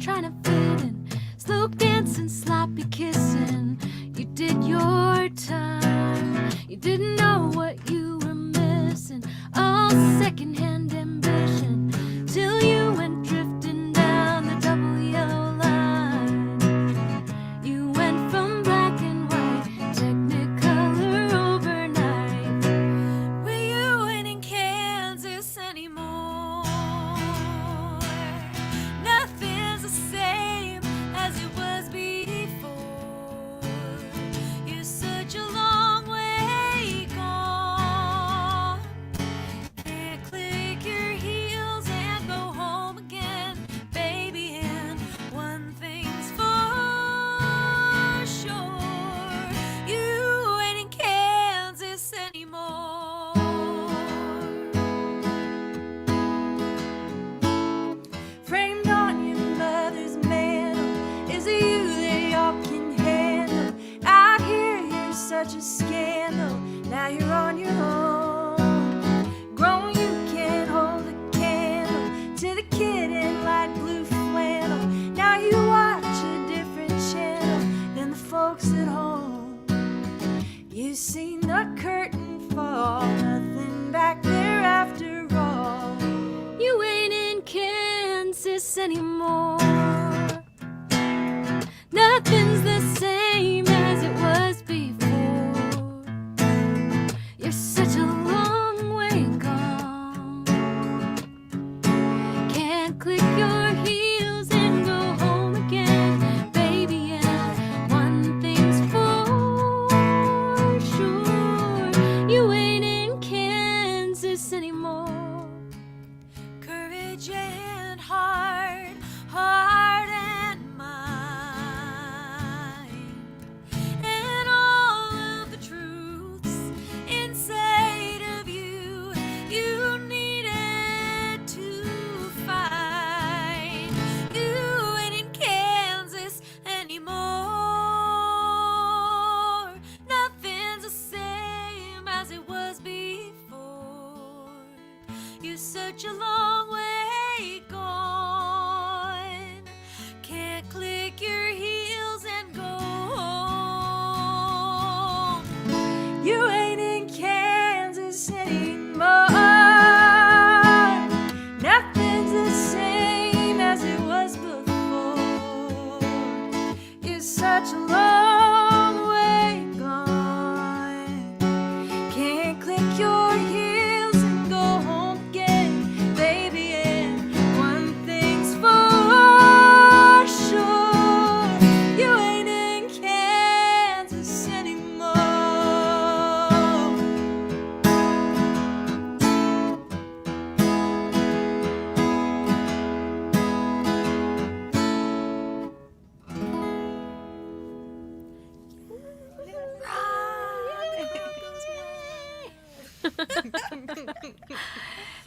trying to fit in. Slow dancing, sloppy kissing. You did your time. You didn't know what you were missing. All secondhand ambition. Till you went drifting down the double yellow line. You went from black and white, technicolor overnight. Well, you ain't in Kansas anymore. Nothing's the same as it was before. You're such a long way gone. Can't click your heels and go home again, baby. And one thing's for sure, you ain't in Kansas anymore. Framed on your mother's mantle is a you that y'all can handle. Out here you're such a scandal. Now you're on your own. Grown, you can't hold a candle to the kid in light blue flannel. Now you watch a different channel than the folks at home. You've seen the curtain fall, nothing back there after all. You ain't in Kansas anymore. Nothing's the same as it was before. You're such a long way gone. Can't click your heels and go home again, baby. And one thing's for sure, you ain't in Kansas anymore. Courage and heart, heart and mind, and all of the truths inside of you, you needed to find. You ain't in Kansas anymore. Nothing's the same as it was before. You're such a long way gone. Can't click your heels and go home. You ain't in Kansas anymore. Nothing's the same as it was before. You're such a long way gone. Can't click your heels and go home again, baby. And one thing's for sure, you ain't in Kansas anymore.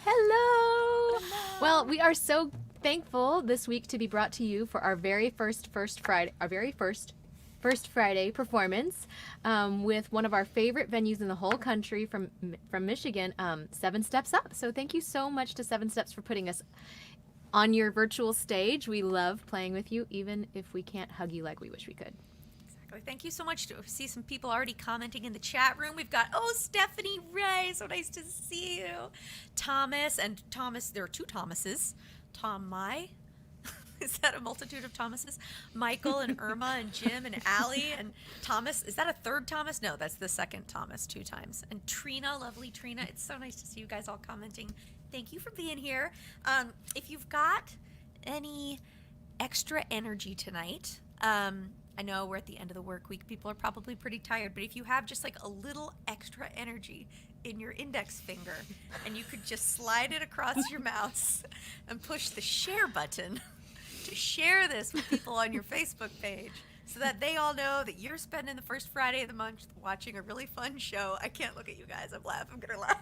Hello. Well, we are so thankful this week to be brought to you for our very first Friday performance with one of our favorite venues in the whole country from Michigan, 7 Steps Up. So thank you so much to 7 Steps for putting us on your virtual stage. We love playing with you, even if we can't hug you like we wish we could. Exactly. Thank you so much. To see some people already commenting in the chat room. We've got, Stephanie Ray. So nice to see you. Thomas, there are 2 Thomases. Tom Mai. Is that a multitude of Thomases? Michael and Irma and Jim and Allie and Thomas. Is that a third Thomas? No, that's the second Thomas 2 times. And Trina, lovely Trina. It's so nice to see you guys all commenting. Thank you for being here. If you've got any extra energy tonight, I know we're at the end of the work week. People are probably pretty tired, but if you have just like a little extra energy in your index finger and you could just slide it across your mouse and push the share button to share this with people on your Facebook page so that they all know that you're spending the first Friday of the month watching a really fun show. I can't look at you guys. I'm going to laugh.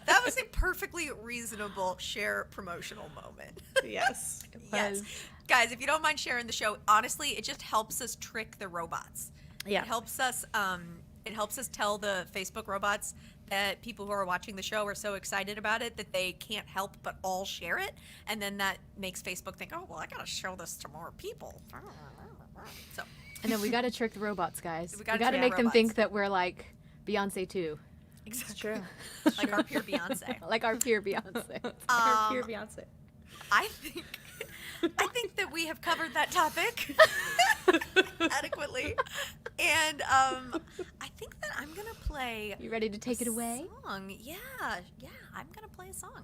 That was a perfectly reasonable share promotional moment. Yes. Yes. Guys, if you don't mind sharing the show, honestly, it just helps us trick the robots. Yeah. It helps us It helps us tell the Facebook robots that people who are watching the show are so excited about it that they can't help but all share it. And then that makes Facebook think, oh, well, I got to show this to more people. So I know we got to trick the robots, guys. We We got gotta to trick make our them robots. think that we're like Beyonce too. exactly. True. Like our peer Beyonce. Like our peer Beyonce. Pure Beyonce. I think that we have covered that topic adequately. And I think that I'm going to play You ready to take it away? song. Yeah, I'm going to play a song.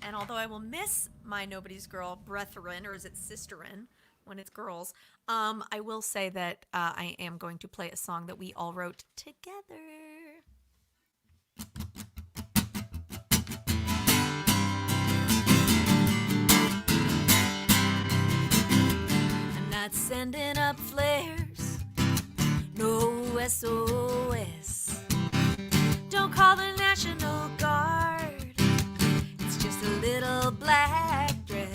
And although I will miss my Nobody's Girl brethren, or is it sisterin when it's girls, I will say that I am going to play a song that we all wrote together. I'm not sending up flares, no SOS. Don't call the National Guard, it's just a little black dress.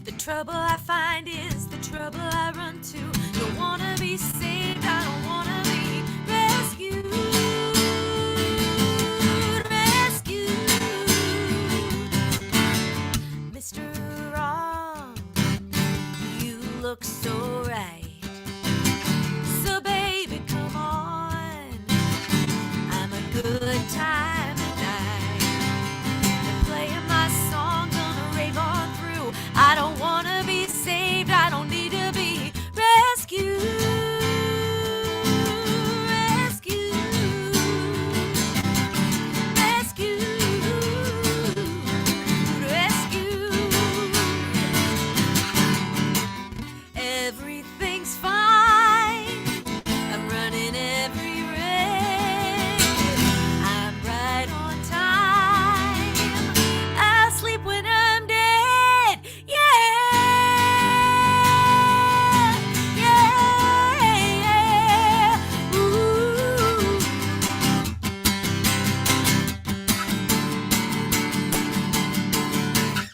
The trouble I find is the trouble I run to. Don't wanna be saved, I don't wanna be rescued. Rescued. Mr. Wrong, you look so right. So baby, come on, I'm a good time tonight. They're playing my song, gonna rave on through. I don't wanna be saved, I don't need to be rescued. Rescued. Rescued. Rescued. Everything's fine. I'm running every race. I'm right on time. I'll sleep when I'm dead. Yeah. Yeah. Ooh.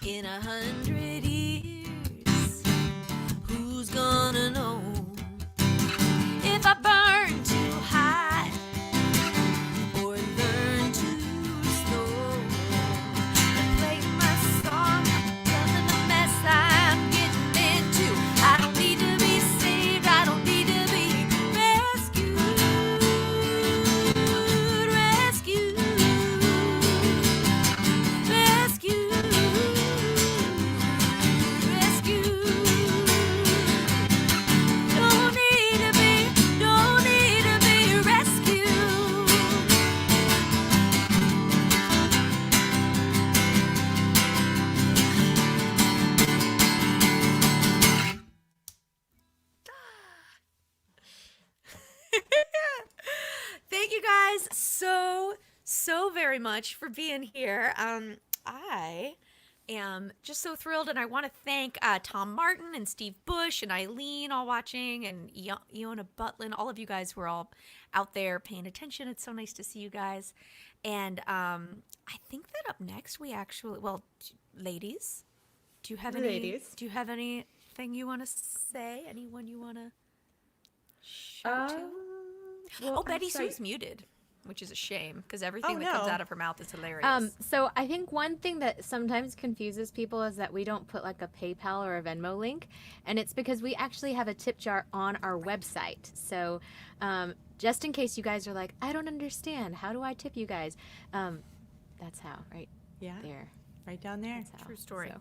In 100 years, who's gonna know if I burn too hot or learn too slow? They're playing my song, loving the mess I'm getting into. I don't need to be saved, I don't need to be rescued. Rescued. Rescued. Rescued. Don't need to be rescued. Thank you guys so very much for being here. I am just so thrilled, and I want to thank Tom Martin and Steve Bush and Eileen all watching, and Iona Butlin, all of you guys who are all out there paying attention. It's so nice to see you guys. And I think that up next we actually, ladies, do you have anything you want to say? Anyone you want to shout to? Betty Soo's muted, which is a shame because everything that comes out of her mouth is hilarious. So I think one thing that sometimes confuses people is that we don't put like a PayPal or a Venmo link, and it's because we actually have a tip jar on our website. So just in case you guys are like, I don't understand, how do I tip you guys? That's how, right? Yeah. There. Right down there. That's how. True story. So.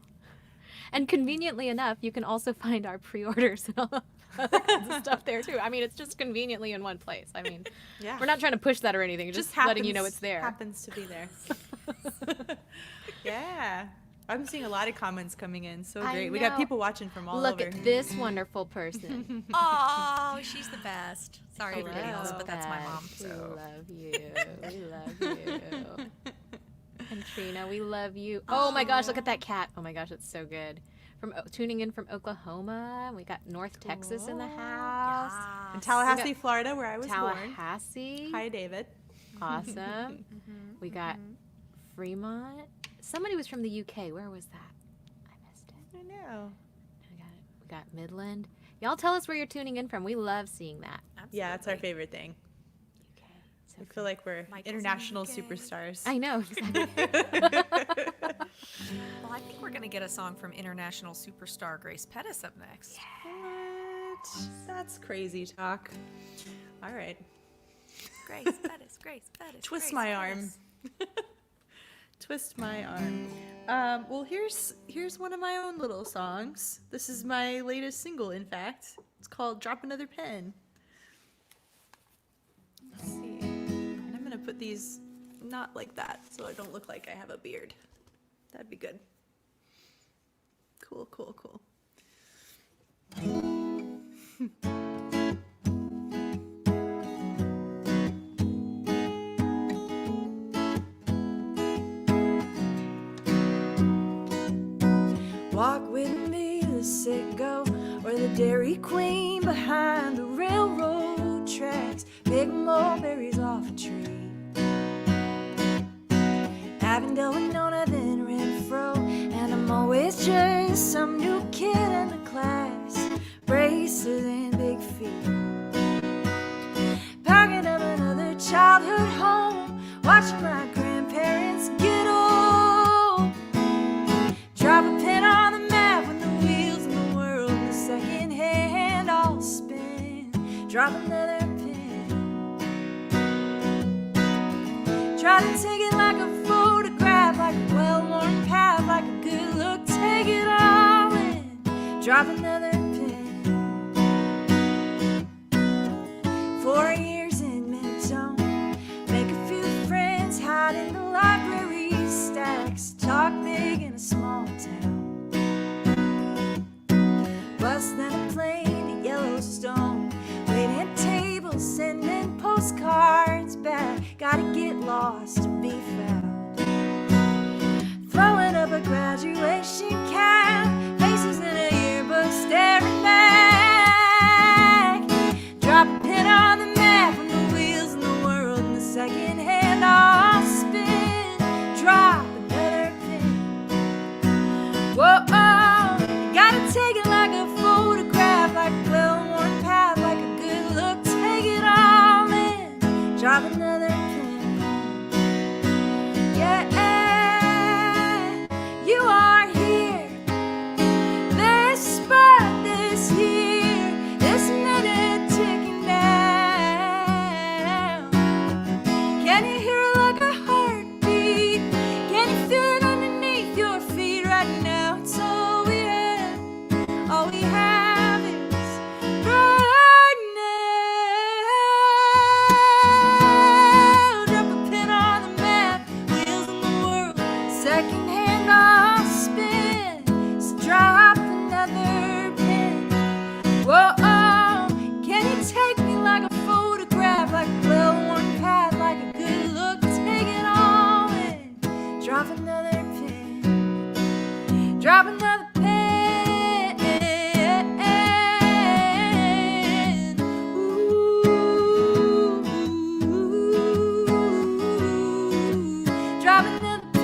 And conveniently enough, you can also find our pre-orders and all other kinds of stuff there too. I mean, it's just conveniently in one place. I mean, Yeah. we're not trying to push that or anything. Just letting you know it's there. Happens to be there. Yeah. I'm seeing a lot of comments coming in. So I great. We got know. people watching from all Look over. at this wonderful person. Oh, she's the best. Sorry, Hello. everybody else, but that's my mom. We So love you. We love you. And Trina, we love you. Oh my gosh, look at that cat. Oh my gosh, it's so good. Tuning in from Oklahoma. We got North Texas in the house. In Tallahassee, Florida, where I was born. Tallahassee. Hi, David. Awesome. We got Fremont. Somebody was from the UK. Where was that? I missed it. I know. We got Midland. Y'all tell us where you're tuning in from. We love seeing that. Yeah, it's our favorite thing. I feel like we're Michael's international in the UK. superstars. I know. Exactly. Well, I think we're going to get a song from international superstar Grace Pettis up next. What? That's crazy talk. All right. Grace Pettis, Grace Pettis. Twist Grace my arm. Pettis. Twist my arm. Well, here's one of my own little songs. This is my latest single, in fact. It's called Drop Another Pin. Let's see. And I'm going to put these not like that so I don't look like I have a beard. That'd be good. Cool, cool, cool. Walk with me to Citgo or the Dairy Queen behind the railroad tracks. Pick mulberries off a tree. Avondale, Winona, then Renfro, and I'm always just some new kid in the class. Braces and big feet. Packing up another childhood home, watching my grandparents get old. Drop a pin on the map when the wheels of the world in the second hand all spin. Drop another pin. Try to take it like a photograph, like a well-worn path, like a good look. Take it all in. Drop another pin. 4 years in Mentone, make a few friends, hide in the library stacks, talk big in a small town. Bus then a plane to Yellowstone, waiting at tables, sending postcards back. Gotta get lost to be found. Throwing up a graduation cap, faces in a yearbook staring back. Drop a pin on the map when the wheels in the world in the second hand all spin. Drop another pin. Whoa, you gotta take it like a photograph, like a well-worn path, like a good look. Take it all in. Drop another pin. Yeah, you are here. This spot, this year, this minute ticking down. Can you hear it like a heartbeat? Can you feel it underneath your feet right now? It's all we have. All we have is right now. Drop a pin on the map, wheels in the world, second hand all spin. So drop another pin. Whoa, can you take me like a photograph, like a well-worn path, like a good look? Take it all in. Drop another pin. Drop another pin. Ooh, drop another pin.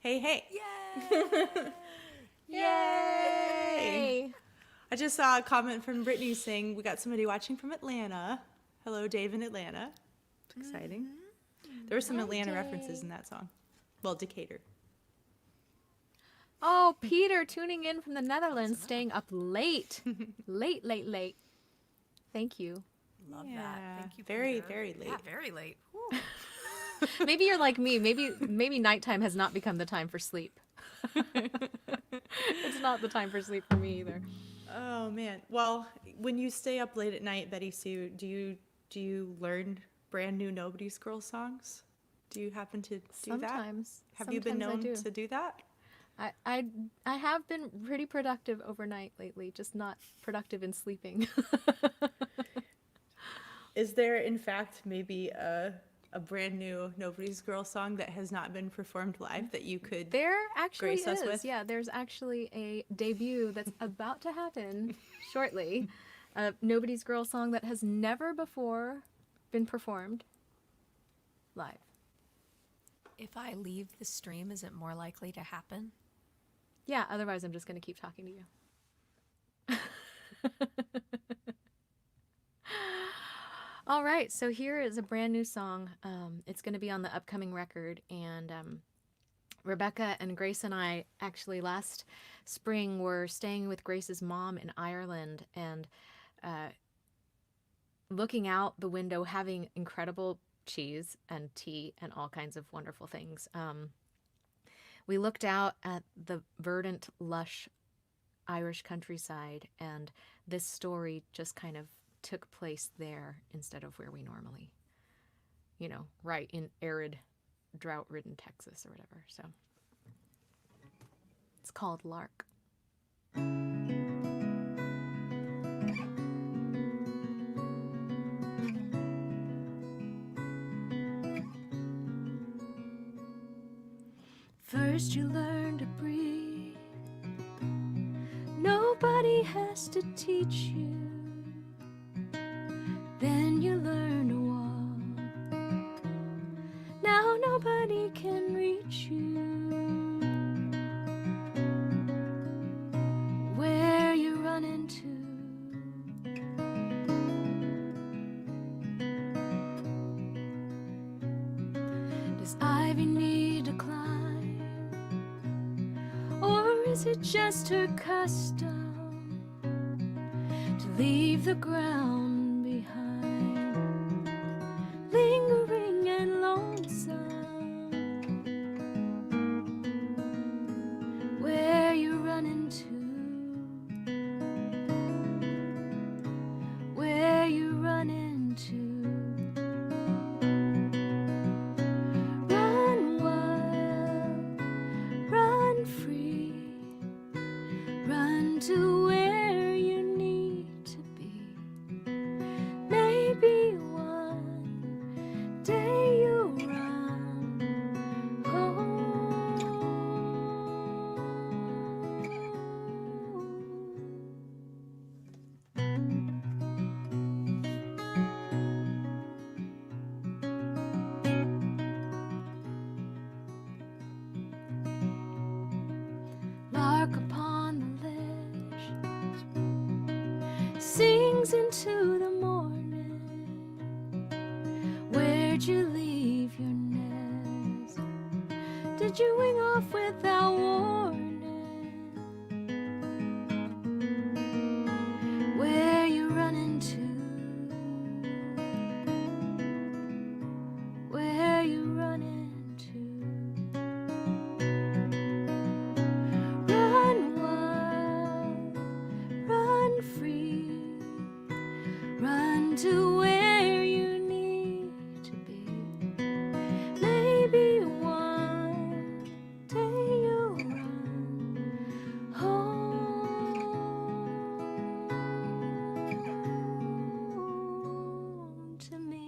Hey, hey. Yay! Yay! I just saw a comment from Brittany saying we got somebody watching from Atlanta. Hello, Dave in Atlanta. It's exciting. There were some Atlanta references in that song. Well, Decatur. Oh, Peter tuning in from the Netherlands, staying up late. Late. Thank you. Love Yeah, that. Thank you. very, Peter. very late. Yeah, very late. Whew. Maybe you're like me. Maybe nighttime has not become the time for sleep. It's not the time for sleep for me either. Oh man. Well, when you stay up late at night, Betty-Soo, do you learn brand new Nobody's Girl songs? Do you happen to do that? Sometimes. Have you been known I do. to do that? I have been pretty productive overnight lately, just not productive in sleeping. Is there, in fact, maybe a a brand new Nobody's Girl song that has not been performed live that you could There actually grace us is. with? Yeah, there's actually a debut that's about to happen shortly. A Nobody's Girl song that has never before been performed live. If I leave the stream, is it more likely to happen? Yeah, otherwise I'm just going to keep talking to you. All right, so here is a brand new song. It's going to be on the upcoming record, and Rebecca and Grace and I actually last spring were staying with Grace's mom in Ireland and looking out the window, having incredible cheese and tea and all kinds of wonderful things. We looked out at the verdant, lush Irish countryside, and this story just kind of took place there instead of where we normally, right in arid, drought-ridden Texas or whatever. So it's called Lark. First you learn to breathe. Nobody has to teach you. Then you learn to walk. Now nobody can reach you. Where you run into. Does ivy need to climb? Or is it just her custom to leave the ground behind, lingering and lonesome? Where you run into, where you run into. Run wild, run free, run to where you need to be. Maybe one day you'll run home lark upon the ledge sings into the morning. Where'd you leave your nest? Did you wing off without warning? Where you run into, where you run into. Run wild, run free, run to where you need to be. Maybe one day you'll run home to me.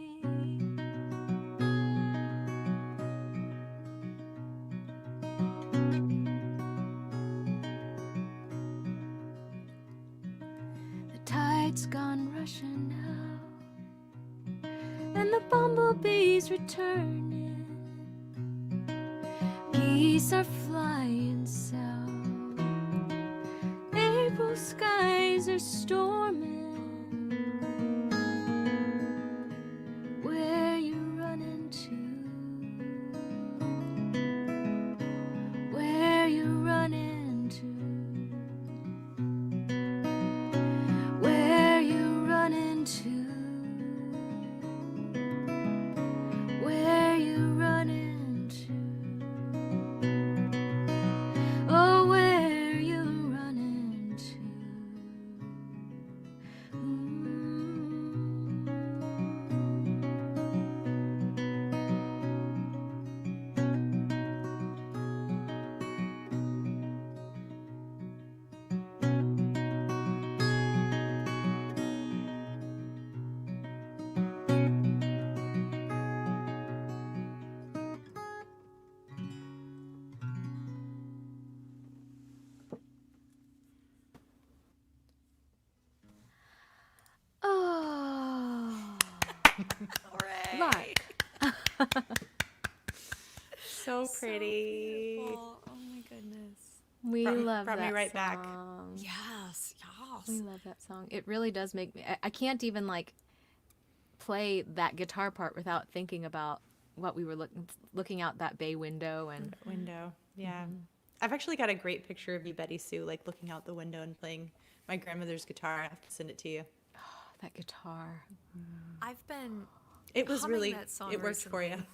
The tide's gone rushing now, and the bumblebees returning. Geese are flying south. April skies are storming. Where you run into, where you run into. Where you run into, where you run into, oh, where you run into, So pretty. Beautiful. Oh my goodness. We love brought that me right back. song. Yes. We Yes. love that song. It really does make me. I can't even like play that guitar part without thinking about what we were looking out that bay window and Window. Yeah. I've actually got a great picture of you, BettySoo, like looking out the window and playing my grandmother's guitar. I have to send it to you. that guitar. I've been It was humming really, that song it worked for you. recently.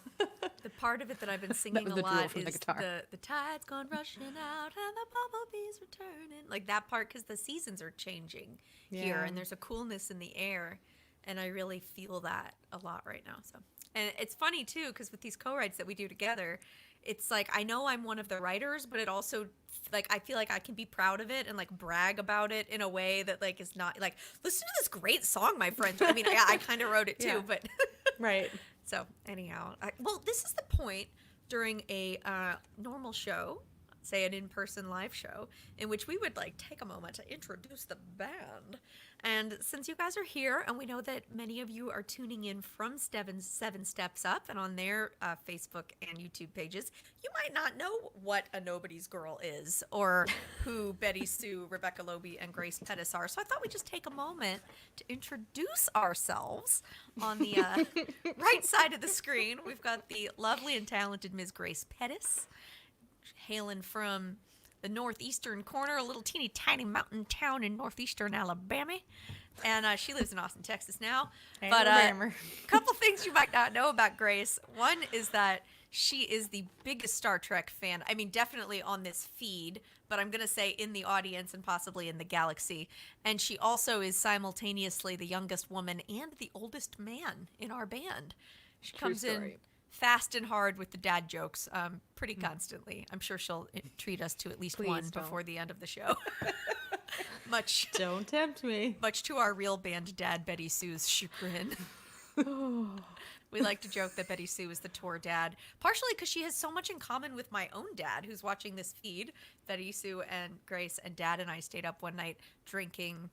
The part of it that I've been singing was a the drool lot from the is guitar. the tide's gone rushing out and the bumblebees returning. Like that part, because the seasons are changing here, Yeah. and there's a coolness in the air, and I really feel that a lot right now. So, and it's funny too, because with these co-writes that we do together, it's like I know I'm one of the writers, but it also like I feel like I can be proud of it and like brag about it in a way that like is not like listen to this great song, my friends. I mean, I kind of wrote it too, Yeah. but. Right. So anyhow, well, this is the point during a normal show, say an in-person live show, in which we would like take a moment to introduce the band. And since you guys are here, and we know that many of you are tuning in from Seven Steps Up and on their Facebook and YouTube pages, you might not know what a Nobody's Girl is or who BettySoo, Rebecca Loebe, and Grace Pettis are. So I thought we'd just take a moment to introduce ourselves. On the right side of the screen, we've got the lovely and talented Ms. Grace Pettis, hailing from the northeastern corner, a little teeny tiny mountain town in northeastern Alabama. And she lives in Austin, Texas now. But a couple things you might not know about Grace. One is that she is the biggest Star Trek fan. I mean, definitely on this feed, but I'm going to say in the audience and possibly in the galaxy. And she also is simultaneously the youngest woman and the oldest man in our band. She True comes in story. fast and hard with the dad jokes pretty constantly. I'm sure she'll treat us to at least Please one don't. before the end of the show. much Don't tempt me. much to our real band dad BettySoo's chagrin. We like to joke that BettySoo is the tour dad, partially because she has so much in common with my own dad who's watching this feed. BettySoo and Grace and Dad and I stayed up one night drinking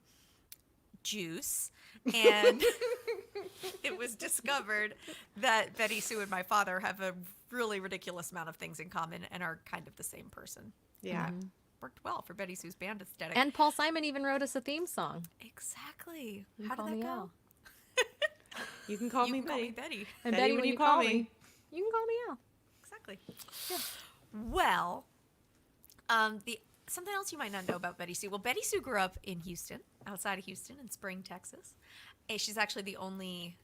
juice, and it was discovered that BettySoo and my father have a really ridiculous amount of things in common and are kind of the same person. Yeah. Worked well for BettySoo's band aesthetic. And Paul Simon even wrote us a theme song. Exactly. You How call did that me go? Al. You can call You me can call Betty. me Betty. And Betty, when you call me. you can call me Al. Exactly. Well, something else you might not know about BettySoo. Well, BettySoo grew up in Houston, outside of Houston, in Spring, Texas. And she's actually the only,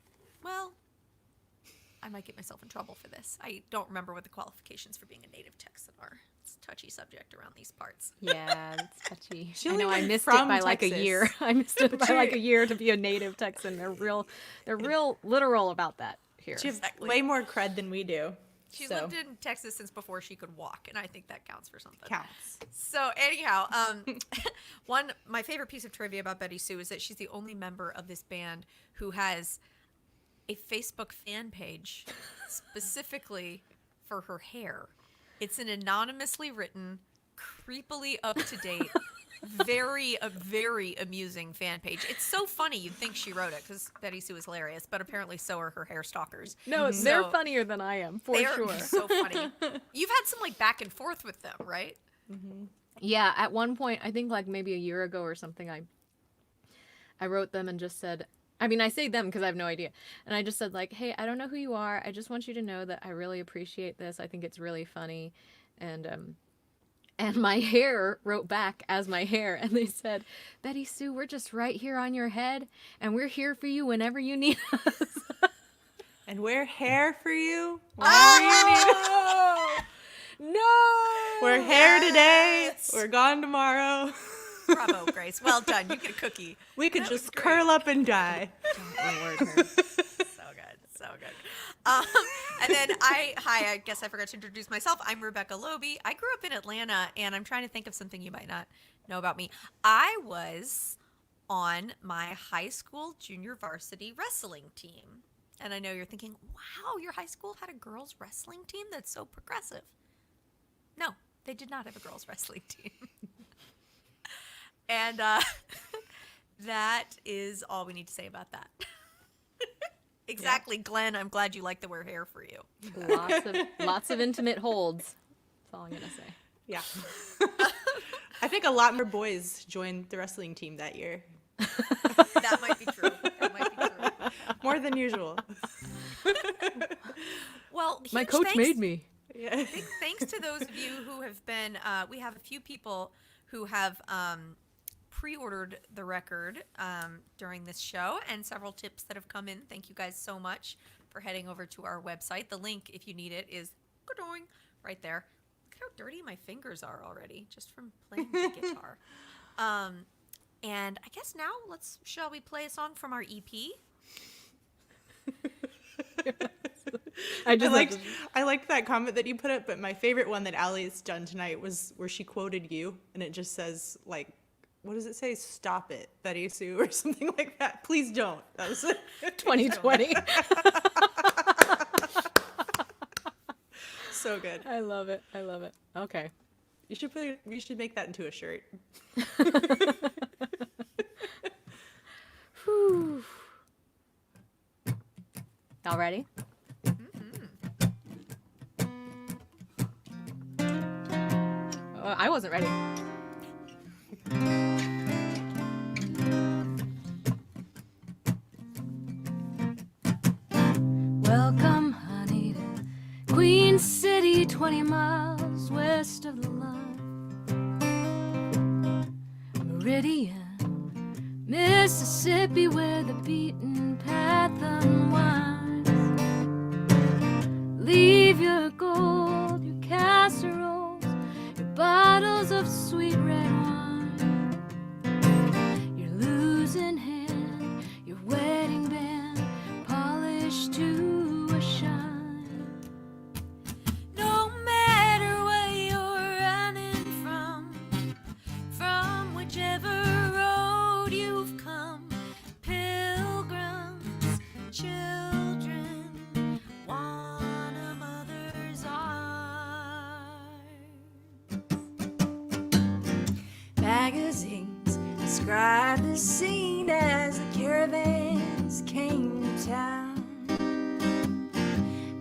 well, I might get myself in trouble for this. I don't remember what the qualifications for being a native Texan are. It's a touchy subject around these parts. Yeah, it's touchy. She I only know I went missed it from by like a Texas. year. I missed it by you're- like a year to be a native Texan. They're real literal about that here. She has Exactly. way more cred than we do. She's so lived in Texas since before she could walk, and I think that counts for something. counts. So anyhow, my favorite piece of trivia about BettySoo is that she's the only member of this band who has a Facebook fan page specifically for her hair. It's an anonymously written, creepily up to date, very amusing fan page. It's so funny you'd think she wrote it because BettySoo is hilarious, but apparently so are her hair stalkers. No, they're So- funnier than I am, for They're sure. so funny. You've had some like back and forth with them, right? Yeah, at one point, I think like maybe a year ago or something, I wrote them and just said, I mean, I say them because I have no idea. And I just said like, hey, I don't know who you are. I just want you to know that I really appreciate this. I think it's really funny. And my hair wrote back as my hair. And they said, BettySoo, we're just right here on your head. And we're here for you whenever you need us. And wear hair for you whenever you need it. No! We're here today. We're gone tomorrow. Bravo, Grace. Well done. You get a cookie. We could That was just great. curl up and die. So good. So good. And then I guess I forgot to introduce myself. I'm Rebecca Loebe. I grew up in Atlanta, and I'm trying to think of something you might not know about me. I was on my high school junior varsity wrestling team. And I know you're thinking, wow, your high school had a girls wrestling team? That's so progressive. No, they did not have a girls wrestling team. And that is all we need to say about that. Exactly, Glenn. I'm glad you like to wear hair for you. Lots of intimate holds. That's all I'm gonna say. Yeah. I think a lot more boys joined the wrestling team that year. That might be true. More than usual. Well, My huge coach thanks, made me. Yeah. Big thanks to those of you who have been. We have a few people who have pre-ordered the record during this show, and several tips that have come in. Thank you guys so much for heading over to our website. The link, if you need it, is right there. Look how dirty my fingers are already just from playing the guitar. And I guess now shall we play a song from our EP? I liked that comment that you put up, but my favorite one that Allie's done tonight was where she quoted you, and it just says, like, what does it say? Stop it, BettySoo, or something like that. Please don't. That was 2020. So good. I love it. Okay. You should make that into a shirt. Whew. Y'all ready? I wasn't ready. Welcome, honey, to Queen City, 20 miles west of the line. Meridian, Mississippi, where the beaten path unwinds. Leave your gold, your casseroles, your bottles of sweet red wine. Your losing hand, your wedding band, polished to a shine. No matter where you're running from whichever road you've come, pilgrims, children, want a mother's arms. Magazines describe the scene as the caravans came to town.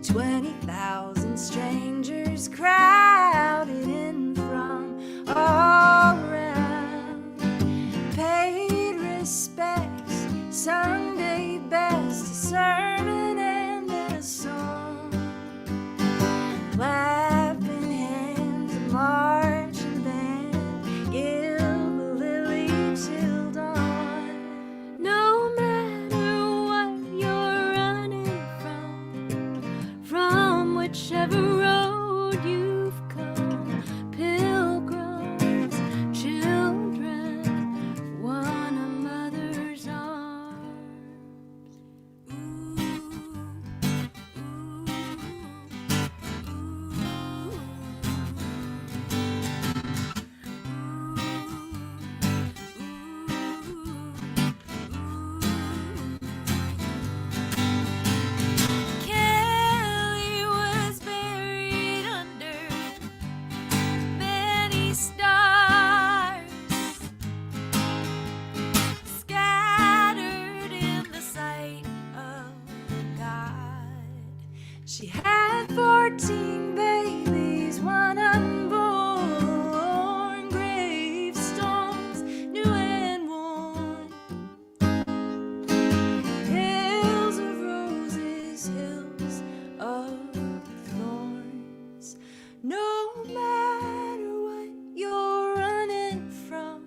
20,000 strangers crowded in from all around. Paid respects, Sunday best, a sermon and then a song. Clapping hands, a marching band, give the lily till dawn. No matter what you're running from whichever road you've come, pilgrims, children, want a mother's arms. Ooh, Kelly was buried under many stars, scattered in the sight of God. She had 14 babies, one unborn, gravestones new and worn. Hills of roses, hills of thorns. No matter what you're running from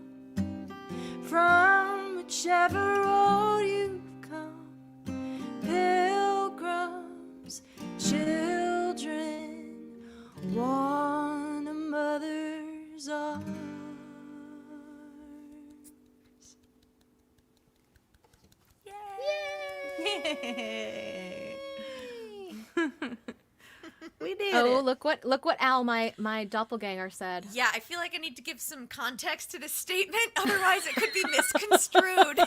whichever road you've come, pilgrims, children, want a mother's arms. Yay! We did Oh, it. look what Al, my doppelganger, said. Yeah, I feel like I need to give some context to this statement, otherwise it could be misconstrued.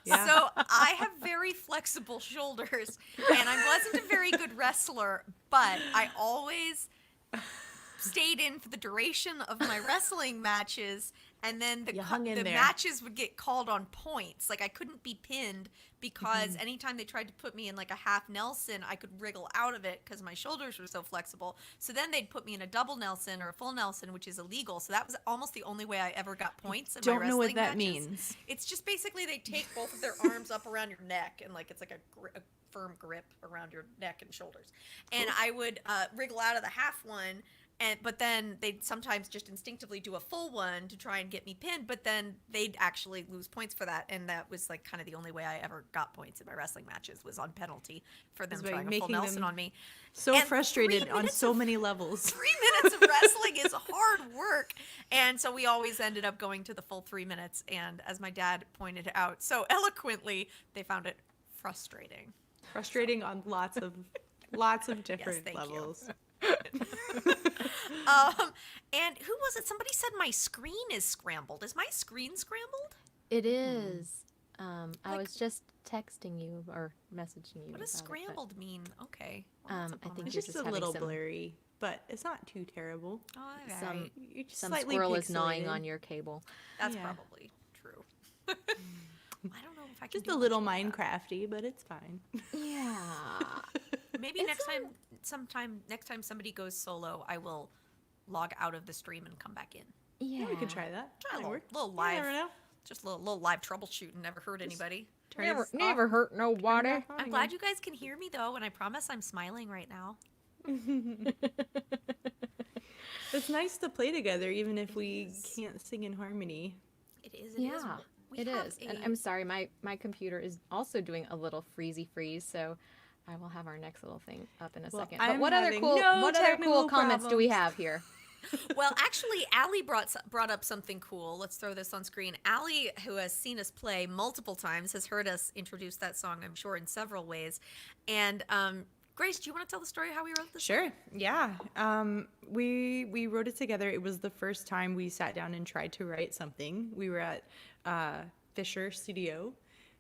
Yeah. So I have very flexible shoulders, and I wasn't a very good wrestler, but I always stayed in for the duration of my wrestling matches And then You hung in the there. matches would get called on points. Like I couldn't be pinned because anytime they tried to put me in like a half Nelson, I could wriggle out of it because my shoulders were so flexible. So then they'd put me in a double Nelson or a full Nelson, which is illegal. So that was almost the only way I ever got points in my Don't know wrestling what that matches. means. It's just basically they take both of their arms up around your neck and like it's like a firm grip around your neck and shoulders. And I would wriggle out of the half one. But then they'd sometimes just instinctively do a full one to try and get me pinned, but then they'd actually lose points for that. And that was like kind of the only way I ever got points in my wrestling matches was on penalty for them by trying a full making Nelson them on me. So And frustrated 3 on minutes so of- many levels. 3 minutes of wrestling is hard work. And so we always ended up going to the full 3 minutes. And as my dad pointed out so eloquently, they found it frustrating. Frustrating on lots of different thank you. levels. And who was it? Somebody said my screen is scrambled. Is my screen scrambled? It is. I Like- was just texting you or messaging you. What does about it, but, scrambled mean? Okay. Well, that's a I think bummer. It's you're just just a having little some- blurry, but it's not too terrible. All some right. You're just some slightly squirrel is gnawing pixelated. on your cable. That's Yeah. probably true. I don't know if I can Just do a much little with that. Minecrafty, but it's fine. Yeah. Maybe next time somebody goes solo, I will log out of the stream and come back in. Yeah. Yeah, we could try that. Try a Might work. little You live, never know. just a little live troubleshooting. Never hurt anybody. Turn us off, hurt nobody. turn it back on I'm glad you guys can hear me though, and I promise I'm smiling right now. again. It's nice to play together, even if we can't sing in harmony. It is. Yeah, We it have is. And I'm sorry, my computer is also doing a little freezy freeze, so I will have our next little thing up in a Well, second. I'm But what other having cool no what other technical cool comments do we problems. have here? Well, actually, Allie brought up something cool. Let's throw this on screen. Allie, who has seen us play multiple times, has heard us introduce that song, I'm sure, in several ways. And Grace, do you want to tell the story how we wrote this? Sure. Yeah. We wrote it together. It was the first time we sat down and tried to write something. We were at Fisher Studio,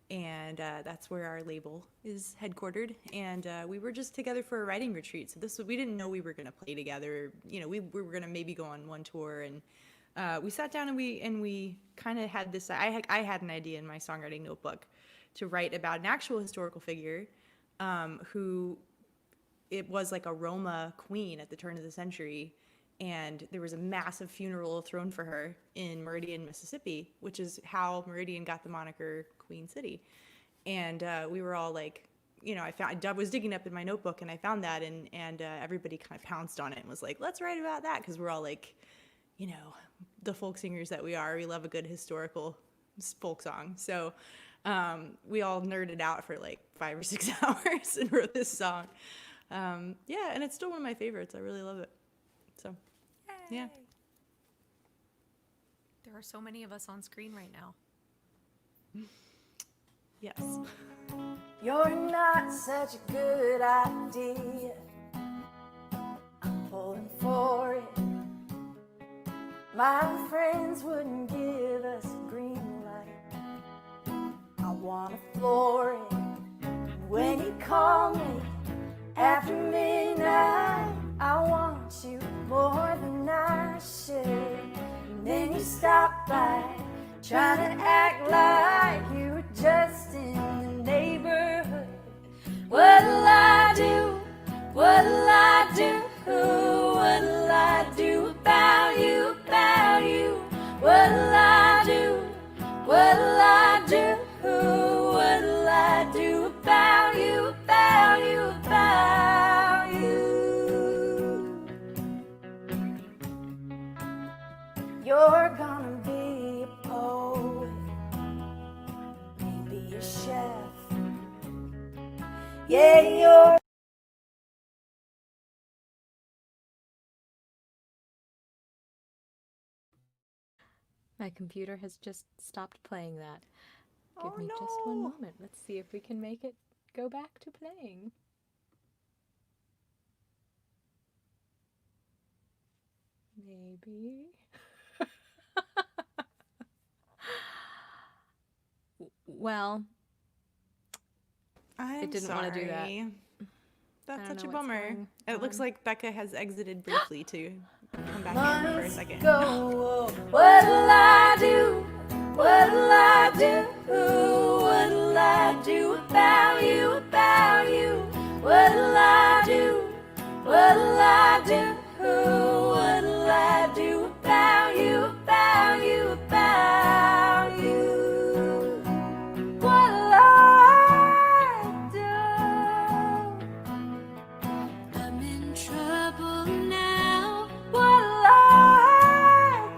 and that's where our label is headquartered. And we were just together for a writing retreat. So we didn't know we were going to play together. You know, we were going to maybe go on one tour, and we sat down and we kind of had this. I had an idea in my songwriting notebook to write about an actual historical figure who. It was like a Roma queen at the turn of the century, and there was a massive funeral thrown for her in Meridian, Mississippi, which is how Meridian got the moniker Queen City. And we were all like, you know, I was digging up in my notebook and I found that, and everybody kind of pounced on it and was like, let's write about that, because we're all like, you know, the folk singers that we are. We love a good historical folk song. So we all nerded out for like 5 or 6 hours and wrote this song. Yeah, and it's still one of my favorites. I really love it. So, yeah. There are so many of us on screen right now. Yes. You're not such a good idea. I'm pulling for it. My friends wouldn't give us a green light. I wanna floor it. When you call me after midnight, I want you more than I should. And then you stop by, trying to act like you were just in the neighborhood. What'll I do? What'll I do? What'll I do about you? About you? What'll I do? What'll I do? What'll I do about you? About you? About you? You're gonna be a poet, maybe a chef. Yeah, you're My computer has just stopped playing that. Give Oh, me just one no. moment. Let's see if we can make it go back to playing. Maybe. Well, I'm didn't wanna do that. sorry. I That's don't such a know what's bummer. going It looks on. like Becca has exited briefly to come back in for a second. What'll I do? What'll I do? What'll I do about you, about you? What'll I do? What'll I do? What'll I do about you, about you, about you? What'll I do? I'm in trouble now. What'll I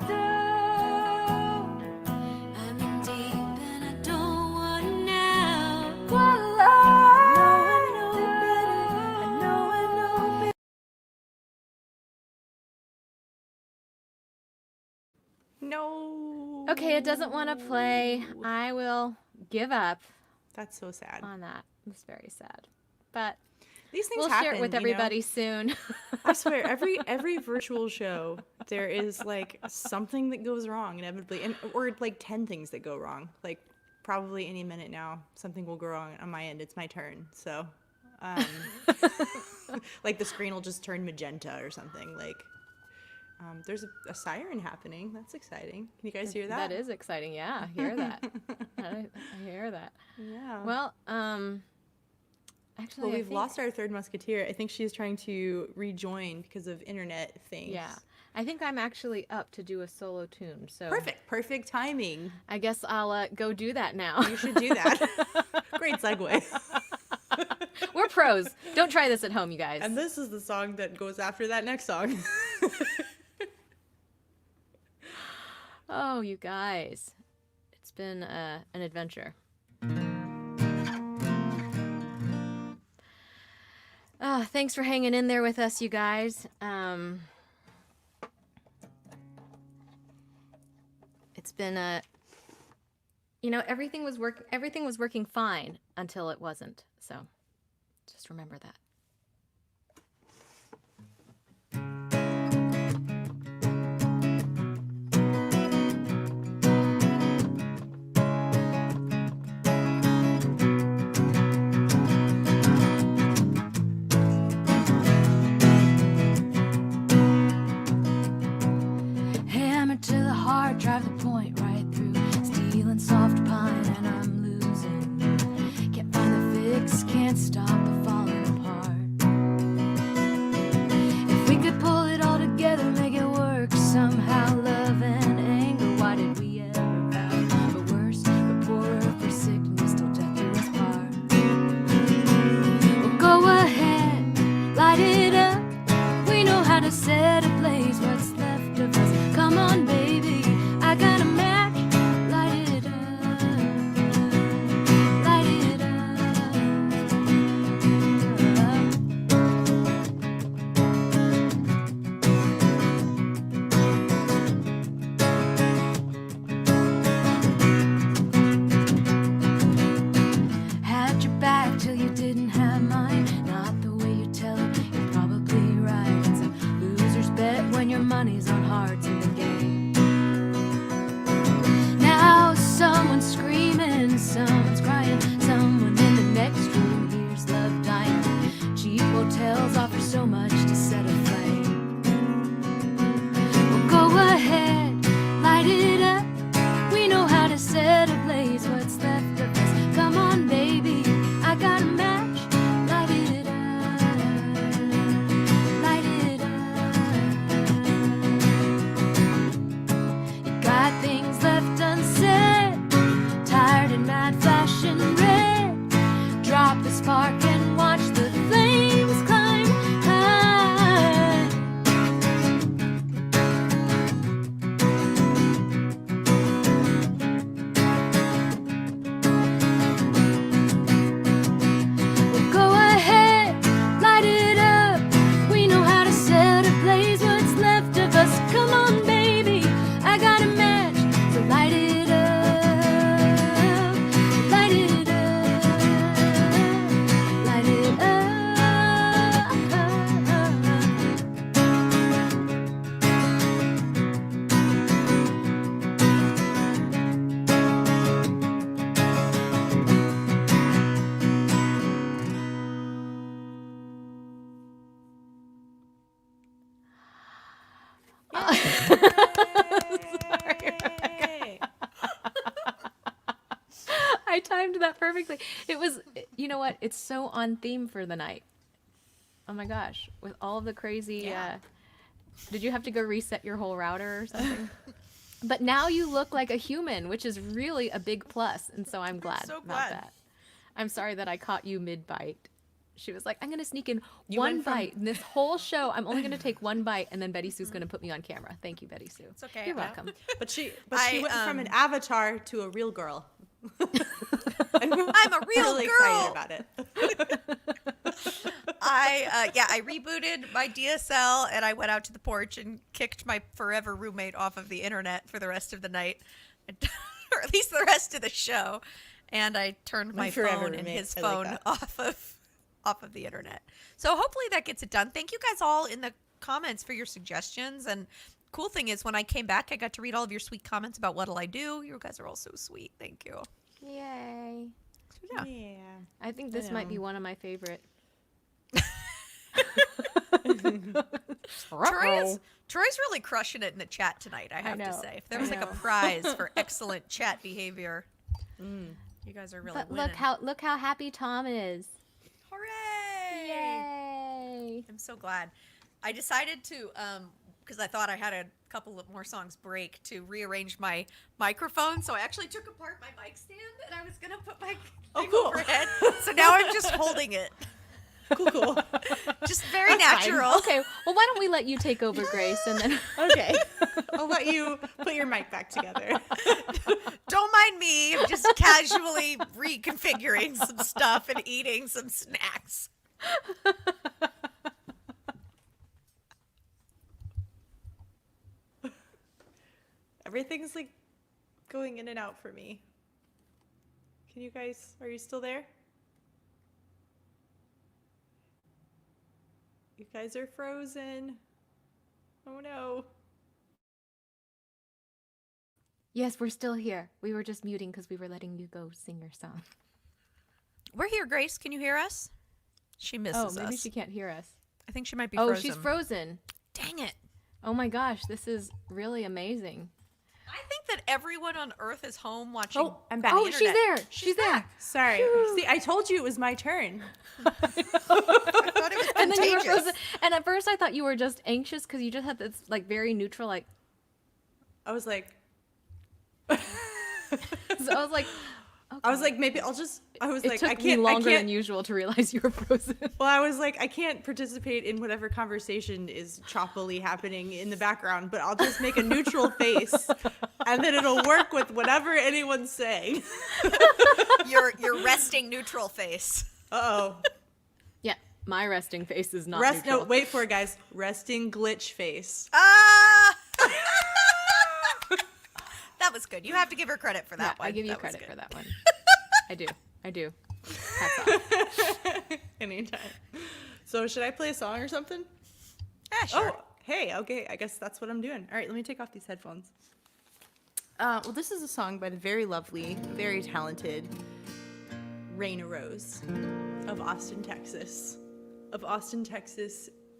do? I'm in deep and I don't want now. What'll I do? I know better. No. Okay, it doesn't want to play. I will give up That's so sad. on that. It's very sad. But These things we'll happen. share it with you know? everybody soon. I swear, every virtual show, there is like something that goes wrong inevitably, or like 10 things that go wrong. Like probably any minute now, something will go wrong on my end. It's my turn, so like the screen will just turn magenta or something. Like there's a siren happening. That's exciting. Can you guys hear that? That is exciting. Yeah, I hear that. I hear that. Yeah. Well, actually, Well, I we've think- lost our third musketeer. I think she's trying to rejoin because of internet things. Yeah, I think I'm actually up to do a solo tune. So Perfect timing. I guess I'll go do that now. You should do that. Great segue. We're pros. Don't try this at home, you guys. And this is the song that goes after that next song. Oh, you guys, it's been an adventure. Thanks for hanging in there with us, you guys. It's been everything was working fine until it wasn't. So just remember that. Hammer to the heart, drive the point right through. Stealing soft pine and I'm losing. Can't find the fix, can't stop the falling apart. If we could pull it all together, make it work somehow. Love and anger, why did we ever vow? But worse, but poorer for sickness till death do us part. Well, go ahead, light it up. We know how to set ablaze what's left of us. Come on, baby, I got a match. Light it up, light it up. Had your back till you didn't have mine. Not the way you tell it, you're probably right. It's a loser's I timed that perfectly. It was, you know what? It's so on theme for the night. Oh my gosh. With all of the crazy, did you have to go reset your whole router or something? But now you look like a human, which is really a big plus. And so I'm glad so about glad. that. I'm sorry that I caught you mid-bite. She was like, I'm going to sneak in You one went from- bite. In this whole show, I'm only going to take one bite, and then Betty Soo's going to put me on camera. Thank you, Betty Soo. It's okay. You're welcome. But she I, went from an avatar to a real girl. I'm a real Really girl. excited about it. I rebooted my DSL and I went out to the porch and kicked my forever roommate off of the internet for the rest of the night, or at least the rest of the show. And I turned my forever phone and roommate, his I like phone that. off of the internet. So hopefully that gets it done. Thank you guys all in the comments for your suggestions. And cool thing is, when I came back, I got to read all of your sweet comments about what'll I do. You guys are all so sweet. Thank you. Yay. So, yeah. Yeah. I think this might be know. one of my favorite. Troy's really crushing it in the chat tonight, I have to know. say. If there was like a prize for excellent chat behavior, you guys are really But winning. look how happy Tom is. Hooray! Yay. I'm so glad. I decided to, because I thought I had a couple of more songs break, to rearrange my microphone. So I actually took apart my mic stand and I was going to put my thing cool. overhead. So now I'm just holding it. Cool. Just very natural. Okay, well, why don't we let you take over, Grace, and then Okay. I'll let you put your mic back together. Don't mind me. I'm just casually reconfiguring some stuff and eating some snacks. Everything's like going in and out for me. Can you guys, are you still there? You guys are frozen. Oh no. yes, we're still here. We were just muting because we were letting you go sing your song. We're here, Grace. Can you hear us? She misses Maybe us. she can't hear us. I think she might be Oh, frozen. she's frozen. Dang it. Oh my gosh, this is really amazing. I think that everyone on Earth is home watching. Oh, I'm back. Oh, the she's internet. there. She's there. Sorry. See, I told you it was my turn. I thought it was And then you were contagious. frozen. And at first I thought you were just anxious because you just had this like very neutral like. I was like, So I was like, maybe I'll just, I was it like, took I me can't, longer I can't. than usual to realize you were frozen. Well, I was like, I can't participate in whatever conversation is choppily happening in the background, but I'll just make a neutral face, and then it'll work with whatever anyone's saying. your resting neutral face. Uh-oh. Yeah, my resting face is not No, neutral. wait for it, guys. Resting glitch face. Ah! That was good. You have to give her credit for that Yeah, one. I give you That was credit good. for that one. I do. Hats off. Anytime. So should I play a song or something? Yeah, sure. Oh, hey, okay. I guess that's what I'm doing. All right, let me take off these headphones. Well, this is a song by the very lovely, very talented Raina Rose of Austin, Texas.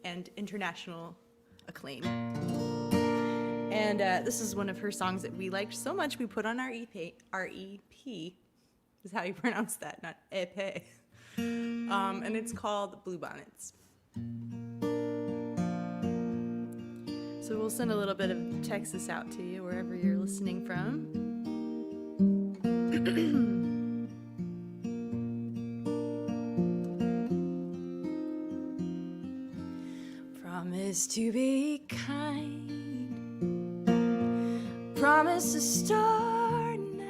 And international acclaim. And this is one of her songs that we liked so much we put on our EP. Our EP is how you pronounce that, not EP. And it's called Blue Bonnets. So we'll send a little bit of Texas out to you wherever you're listening from. Promise to be kind. Promise to start now.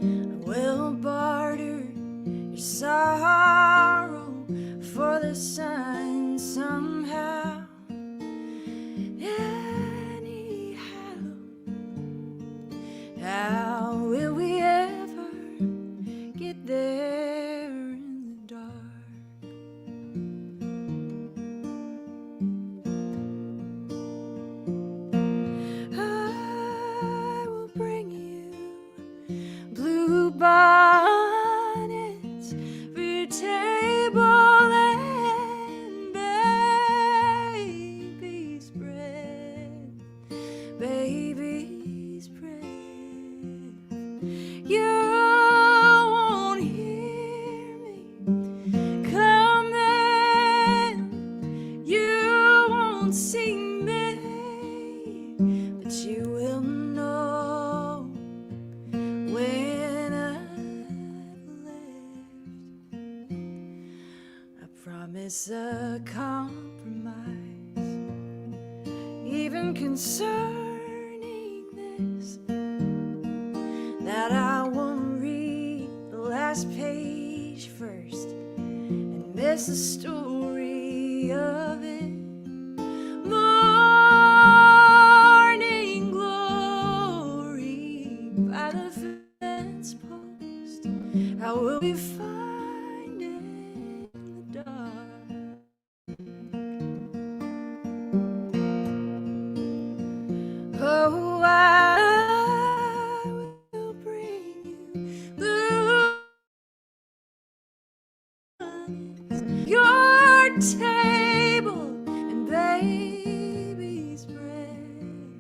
I will barter your sorrow for the sun somehow. Anyhow, how will we ever get there in the dark? Oh, even concerning this, that I won't read the last page first and miss the story of it. Morning glory by the fence post, I will be finding the dark. Oh, I will bring you bluebonnets, your table and baby's breath,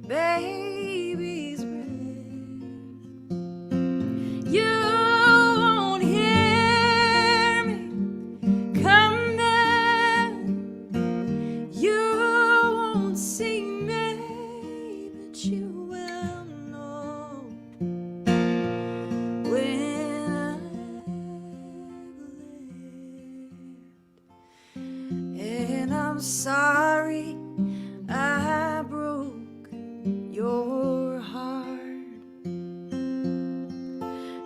baby's breath. You won't hear me come then, you won't see me, but you will know when I've lived. And I'm sorry I broke your heart,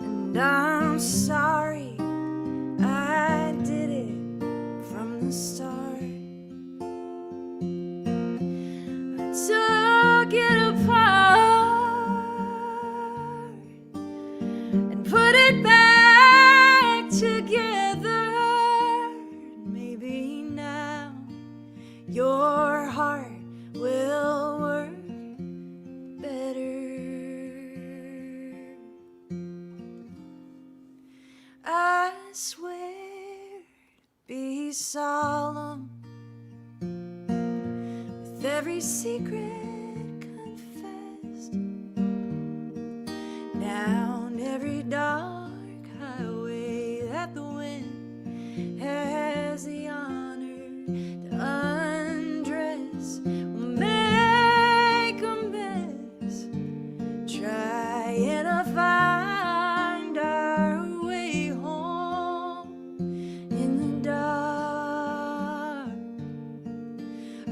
and I'm sorry I did it from the start. Took it apart and put it back together. Maybe now your heart will work better. I swear to be solemn with every secret confessed, down every dark highway that the wind has the honor to undress. We'll make a mess, trying to find our way home in the dark. Oh,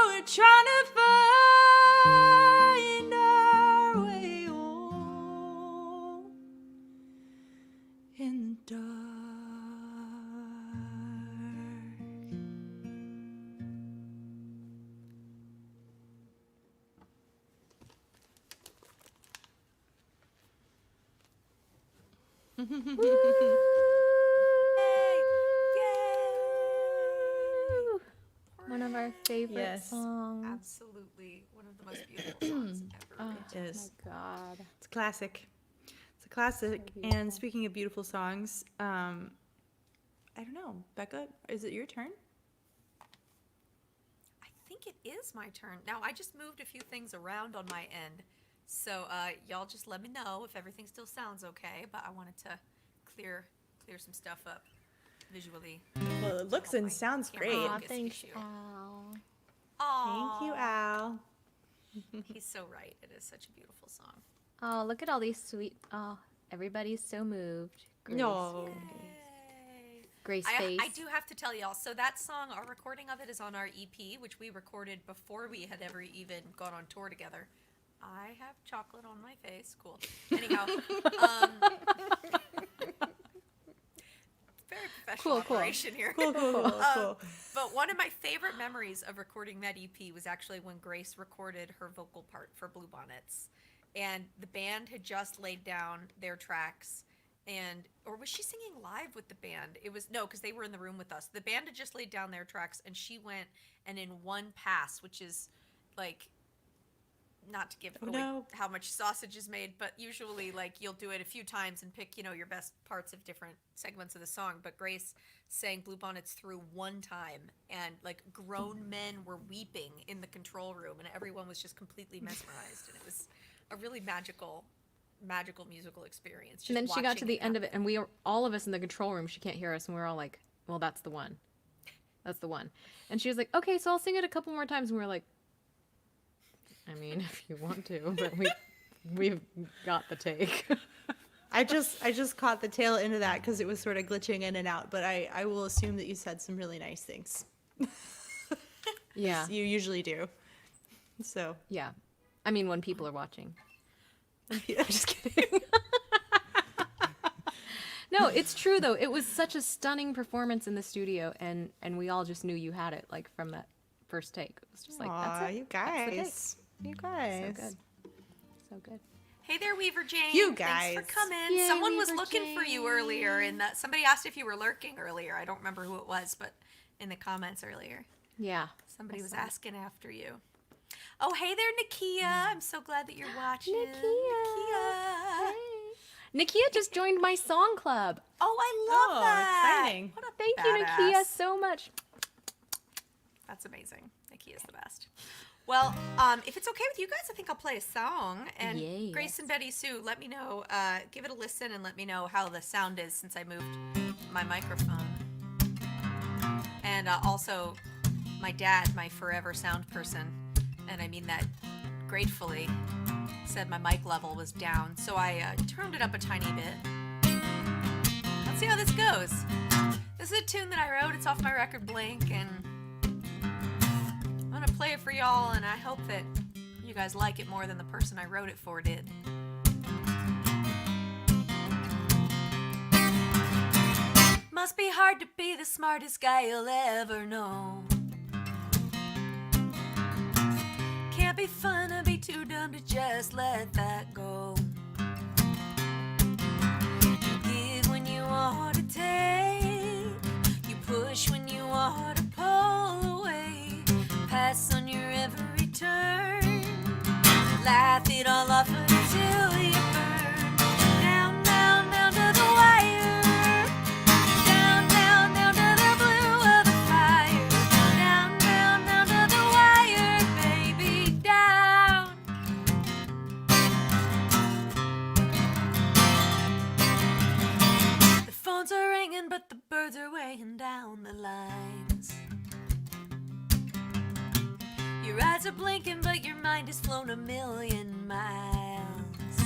we're trying to find our way home in the dark. One of our favorite Yes. songs. Absolutely one of the most beautiful songs ever. Oh, It is. my God. It's a classic. It's a classic. And speaking of beautiful songs, I don't know, Becca, is it your turn? I think it is my turn. Now, I just moved a few things around on my end. So y'all just let me know if everything still sounds okay. But I wanted to clear some stuff up visually. Well, it looks and sounds great. Aw, Aw, focus thanks, issue. Al. Aw, Thank you, Al. He's so right. It is such a beautiful song. Oh, look at all these sweet. Oh, everybody's so moved. Grace, No. Yay. Grace I face. do have to tell y'all. So that song, our recording of it is on our EP, which we recorded before we had ever even gone on tour together. I have chocolate on my face. Cool. Anyhow, very professional Cool. operation here. Cool. But one of my favorite memories of recording that EP was actually when Grace recorded her vocal part for Bluebonnets. And the band had just laid down their tracks. Or was she singing live with the band? It was, no, because they were in the room with us. The band had just laid down their tracks, and she went, and in one pass, which is like, not to give away how much sausage is made, but usually like you'll do it a few times and pick, your best parts of different segments of the song. But Grace sang Bluebonnets through one time, and like grown men were weeping in the control room, and everyone was just completely mesmerized, and it was a really magical musical experience. Just And then she got to watching the it end of it, happen. and we were all of us in the control room. She can't hear us, and we were all like, "Well, that's the one. That's the one." And she was like, "Okay, so I'll sing it a couple more times." And we were like, "I mean, if you want to, but we've got the take." I just caught the tail end of that because it was sort of glitching in and out. But I will assume that you said some really nice things. Yeah. You usually do. So Yeah. I mean, when people are watching. I'm Just kidding. No, it's true though. It was such a stunning performance in the studio, and we all just knew you had it, like from that first take. It was just like, that's it. you That's the take. guys. You guys. So good. So good. Hey there, Weaver Jane. You Thanks for guys. coming. Yay, Someone was Weaver looking for you earlier, and somebody asked if you were lurking earlier. I don't remember who it was, but in the comments earlier, Yeah. somebody was asking after you. Oh, hey there, Nakia. I'm so glad that you're watching. Nakia. Nakia just joined my song club. Oh, I love that. Exciting. What a Thank badass. you, Nakia, so much. That's amazing. Nakia's the best. Well, if it's okay with you guys, I think I'll play a song. And Yes. Grace and BettySoo, let me know. Give it a listen and let me know how the sound is since I moved my microphone. And also, my dad, my forever sound person, and I mean that gratefully, said my mic level was down. So I turned it up a tiny bit. Let's see how this goes. This is a tune that I wrote. It's off my record Blink, and I'm gonna play it for y'all, and I hope that you guys like it more than the person I wrote it for did. Must be hard to be the smartest guy you'll ever know. Can't be fun to be too dumb to just let that go. You give when you ought to take. You push when you ought to pull away. Pass on your every turn. Laugh it all off until you burn. Down, down, down to the wire. Down, down, down to the blue of the fire. Down, down, down to the wire, baby, down. The phones are ringing, but the birds are weighing down the lines. Your eyes are blinking, but your mind has flown a million miles.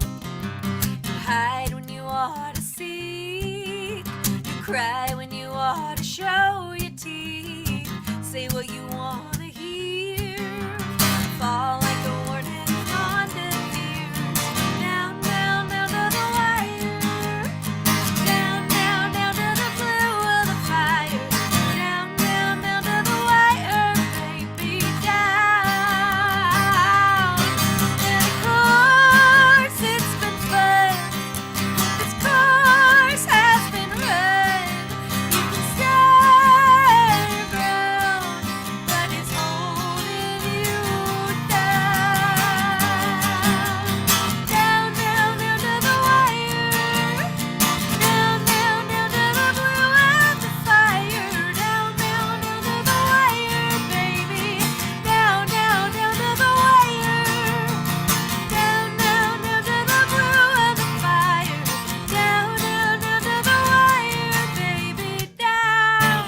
You hide when you ought to seek. You cry when you ought to show your teeth. Say what you want to hear. Fall like a warning on deaf ears. Down, down, down to the wire. Down, down, down to the blue of the fire. Down, down, down to the wire, baby, down. And of course it's been fun. This course has been run. You can stay around, but it's holding you down. Down, down, down to the wire. Down, down, down to the blue of the fire. Down, down, down to the wire, baby. Down, down, down to the wire. Down, down, down to the blue of the fire. Down, down, down to the wire, baby. Down.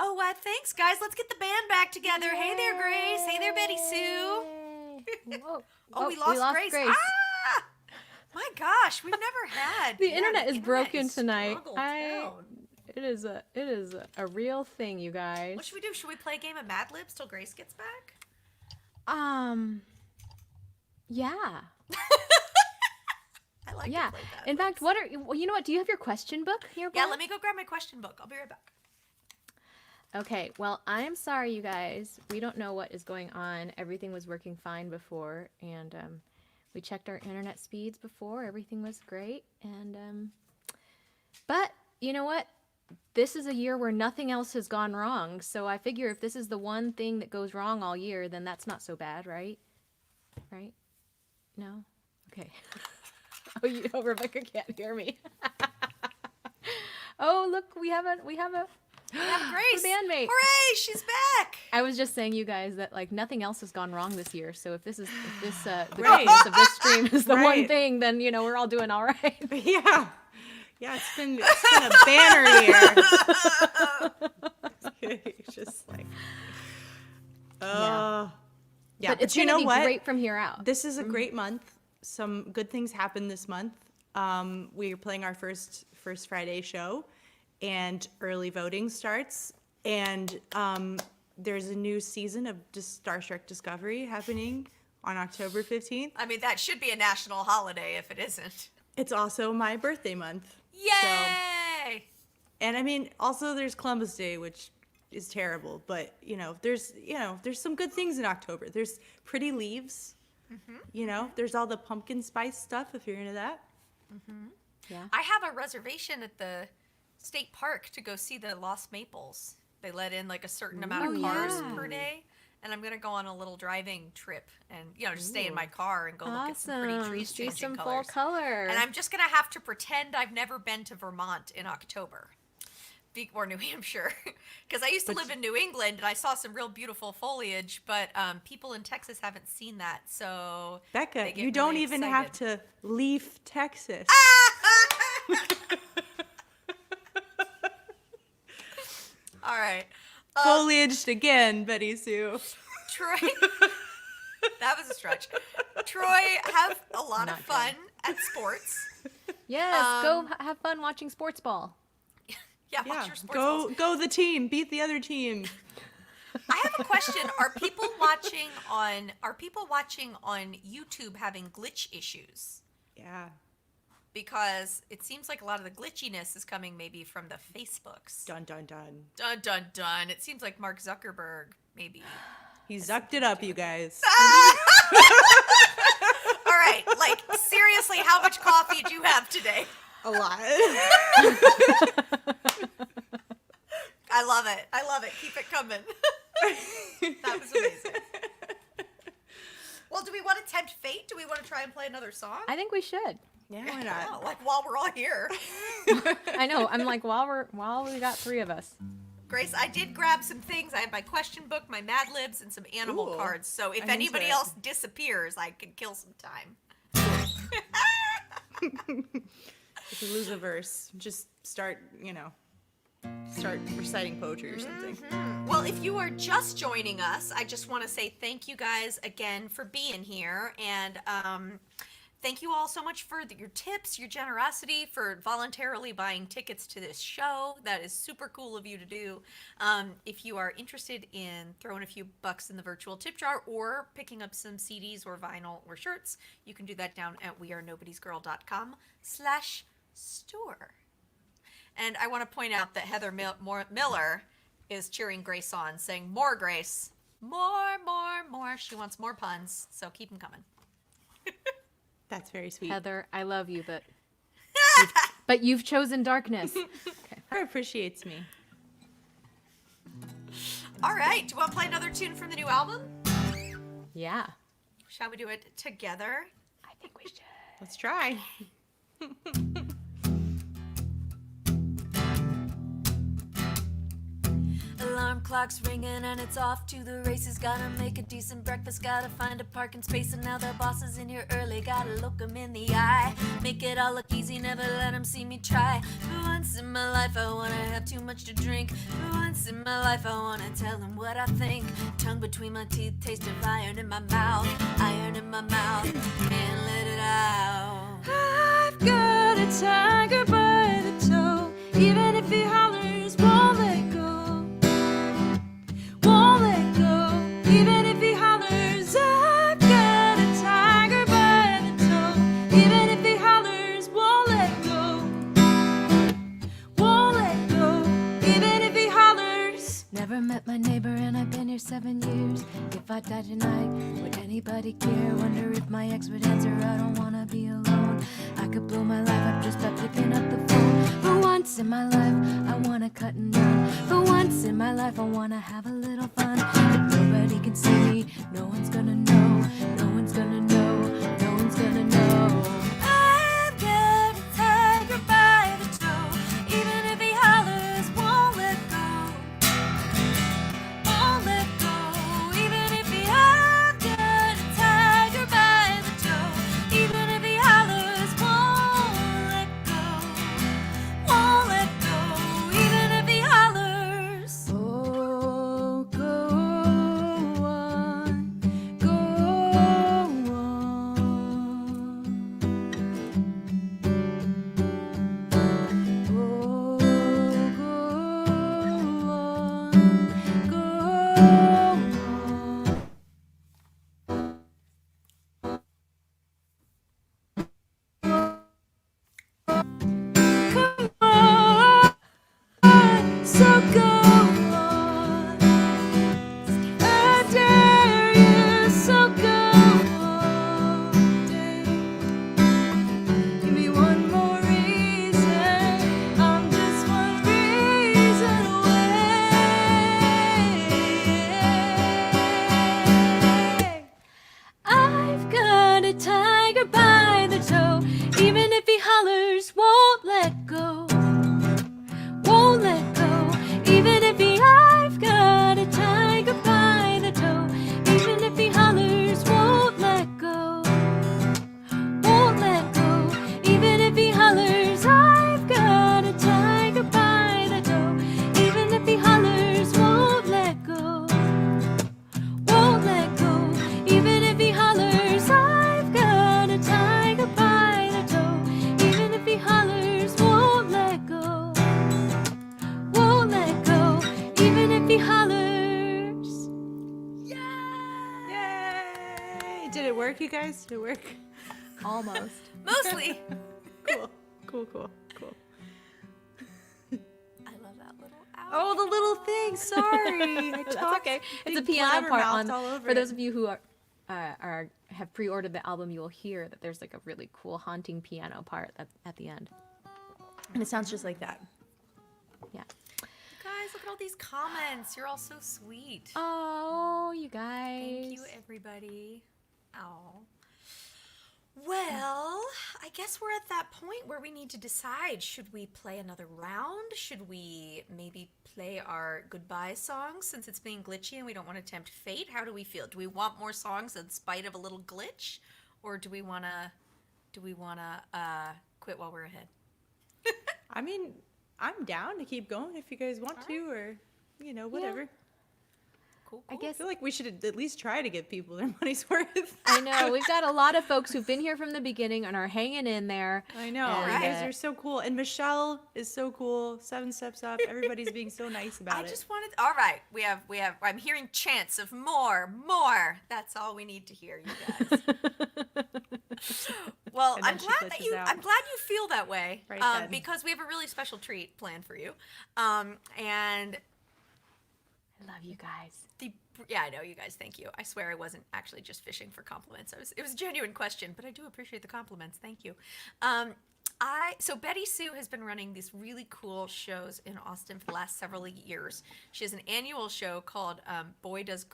Oh, thanks, guys. Let's get the band back together. Hey there, Grace. Hey there, BettySoo. Whoa. Oh, we lost Grace. Ah! My gosh, we've never had. The internet is broken is tonight. struggled down. It is a real thing, you guys. What should we do? Should we play a game of Mad Libs till Grace gets back? Yeah. I like Yeah. to play Mad In Libs. fact, well, you know what? Do you have your question book here? Yeah, Bob? let me go grab my question book. I'll be right back. Okay, well, I'm sorry, you guys. We don't know what is going on. Everything was working fine before, and we checked our internet speeds before. Everything was great, and but you know what? This is a year where nothing else has gone wrong. So I figure if this is the one thing that goes wrong all year, then that's not so bad, right? Right? No? Okay. Oh, Rebecca can't hear me. Oh, look, we have a We have Grace. bandmate. Hooray, she's back. I was just saying, you guys, that like nothing else has gone wrong this year. So if this the Right. greatness of this stream is the one Right. thing, then we're all doing all right. Yeah. Yeah, it's been a banner year. It's just like, yeah. But it's you gonna know be what? great from here out. This is a great month. Some good things happened this month. We are playing our first Friday show, and early voting starts. And there's a new season of Star Trek Discovery happening on October 15th. I mean, that should be a national holiday if it isn't. It's also my birthday month. Yay! And I mean, also there's Columbus Day, which is terrible, but there's some good things in October. There's pretty leaves. There's all the pumpkin spice stuff if you're into that. Yeah. I have a reservation at the state park to go see the Lost Maples. They let in like a certain amount of cars per day. And I'm going to go on a little driving trip and, just stay in my car and go look at some pretty trees See changing some colors. full color. And I'm just going to have to pretend I've never been to Vermont in October. Or New Hampshire. Because I used to live in New England and I saw some real beautiful foliage, but people in Texas haven't seen that. So, Becca, you don't really even excited. have to leave Texas. All right. Foliaged again, BettySoo. Troy. That was a stretch. Troy, have a lot of fun at sports. Yes, go have fun watching sports ball. Yeah, watch your sports balls. Go the team, beat the other team. I have a question. Are people watching on YouTube having glitch issues? Yeah. Because it seems like a lot of the glitchiness is coming maybe from the Facebooks. Dun dun dun. Dun dun dun. It seems like Mark Zuckerberg maybe. He zucked it up, you guys. All right, like seriously, how much coffee did you have today? A lot. I love it. I love it. Keep it coming. That was amazing. Well, do we want to tempt fate? Do we want to try and play another song? I think we should. Yeah, why not? Oh, like while we're all here. I know. I'm like, while we got three of us. Grace, I did grab some things. I have my question book, my Mad Libs, and some animal Ooh, cards. So if I'm into anybody it. else disappears, I can kill some time. If you lose a verse, just start reciting poetry or something. Well, if you are just joining us, I just want to say thank you guys again for being here. And thank you all so much for your tips, your generosity, for voluntarily buying tickets to this show. That is super cool of you to do. If you are interested in throwing a few bucks in the virtual tip jar or picking up some CDs or vinyl or shirts, you can do that down at wearenobodiesgirl.com/store. And I want to point out that Heather Miller is cheering Grace on, saying, "More Grace, more, more, more." She wants more puns, so keep them coming. That's very sweet. Heather, I love you, but you've chosen darkness. Her appreciates me. All right, do you want to play another tune from the new album? Yeah, Shall we do it together? I think we should. Let's try. Alarm clock's ringing and it's off to the races. Gotta make a decent breakfast, gotta find a parking space. And now the boss is in here early, gotta look him in the eye. Make it all look easy, never let him see me try. For once in my life I wanna have too much to drink. For once in my life I wanna tell him what I think. Tongue between my teeth, taste of iron in my mouth. Iron in my mouth, can't let it out. I've got a tiger by the toe. Even if he hollers, won't let go. Won't let go, even if he hollers. I've got a tiger by the toe. Even if he hollers, won't let go. Won't let go, even if he hollers. Never met my neighbor and I've been here 7 years. If I died tonight, would anybody care? Wonder if my ex would answer, I don't wanna be alone. I could blow my life up just by picking up the phone. For once in my life, I wanna cut and run. For once in my life, I wanna have a little fun. But nobody can see me, no one's gonna know. No one's gonna know, no one's gonna know. I've got a tiger by the toe. Even if he hollers, won't let go. Won't let go, even if he I've got a tiger by the toe. Even if he hollers, won't let go. Won't let go, even if he hollers. Oh, Did it work, you guys? Did it work? Almost. Mostly. Cool. I love that little owl. Oh, the little thing. Sorry. I That's talked okay. It's a big piano part blabbermouthed all on. over For those it. of you who are have pre-ordered the album, you will hear that there's like a really cool haunting piano part at the end. And it sounds just like that. Yeah. Guys, look at all these comments. You're all so sweet. Oh, you guys. Thank you, everybody. Oh. Well, I guess we're at that point where we need to decide. Should we play another round? Should we maybe play our goodbye songs since it's being glitchy and we don't want to tempt fate? How do we feel? Do we want more songs in spite of a little glitch? Or do we want to quit while we're ahead? I mean, I'm down to keep going if you guys want to, or, whatever. Cool. I I guess feel like we should at least try to give people their money's worth. I know we've got a lot of folks who've been here from the beginning and are hanging in there. I know. And, You guys are so cool. And Michelle is so cool. 7 Steps Up. Everybody's being so nice about I it. just wanted. All right, we have. I'm hearing chants of more. That's all we need to hear, you guys. Well, And then I'm she glad that glitches you. out. I'm glad you feel that way, Right then. because we have a really special treat planned for you, and I love you guys. yeah, I know you guys. Thank you. I swear I wasn't actually just fishing for compliments. It was a genuine question, but I do appreciate the compliments. Thank you. So BettySoo has been running these really cool shows in Austin for the last several years. She has an annual show called Girl Does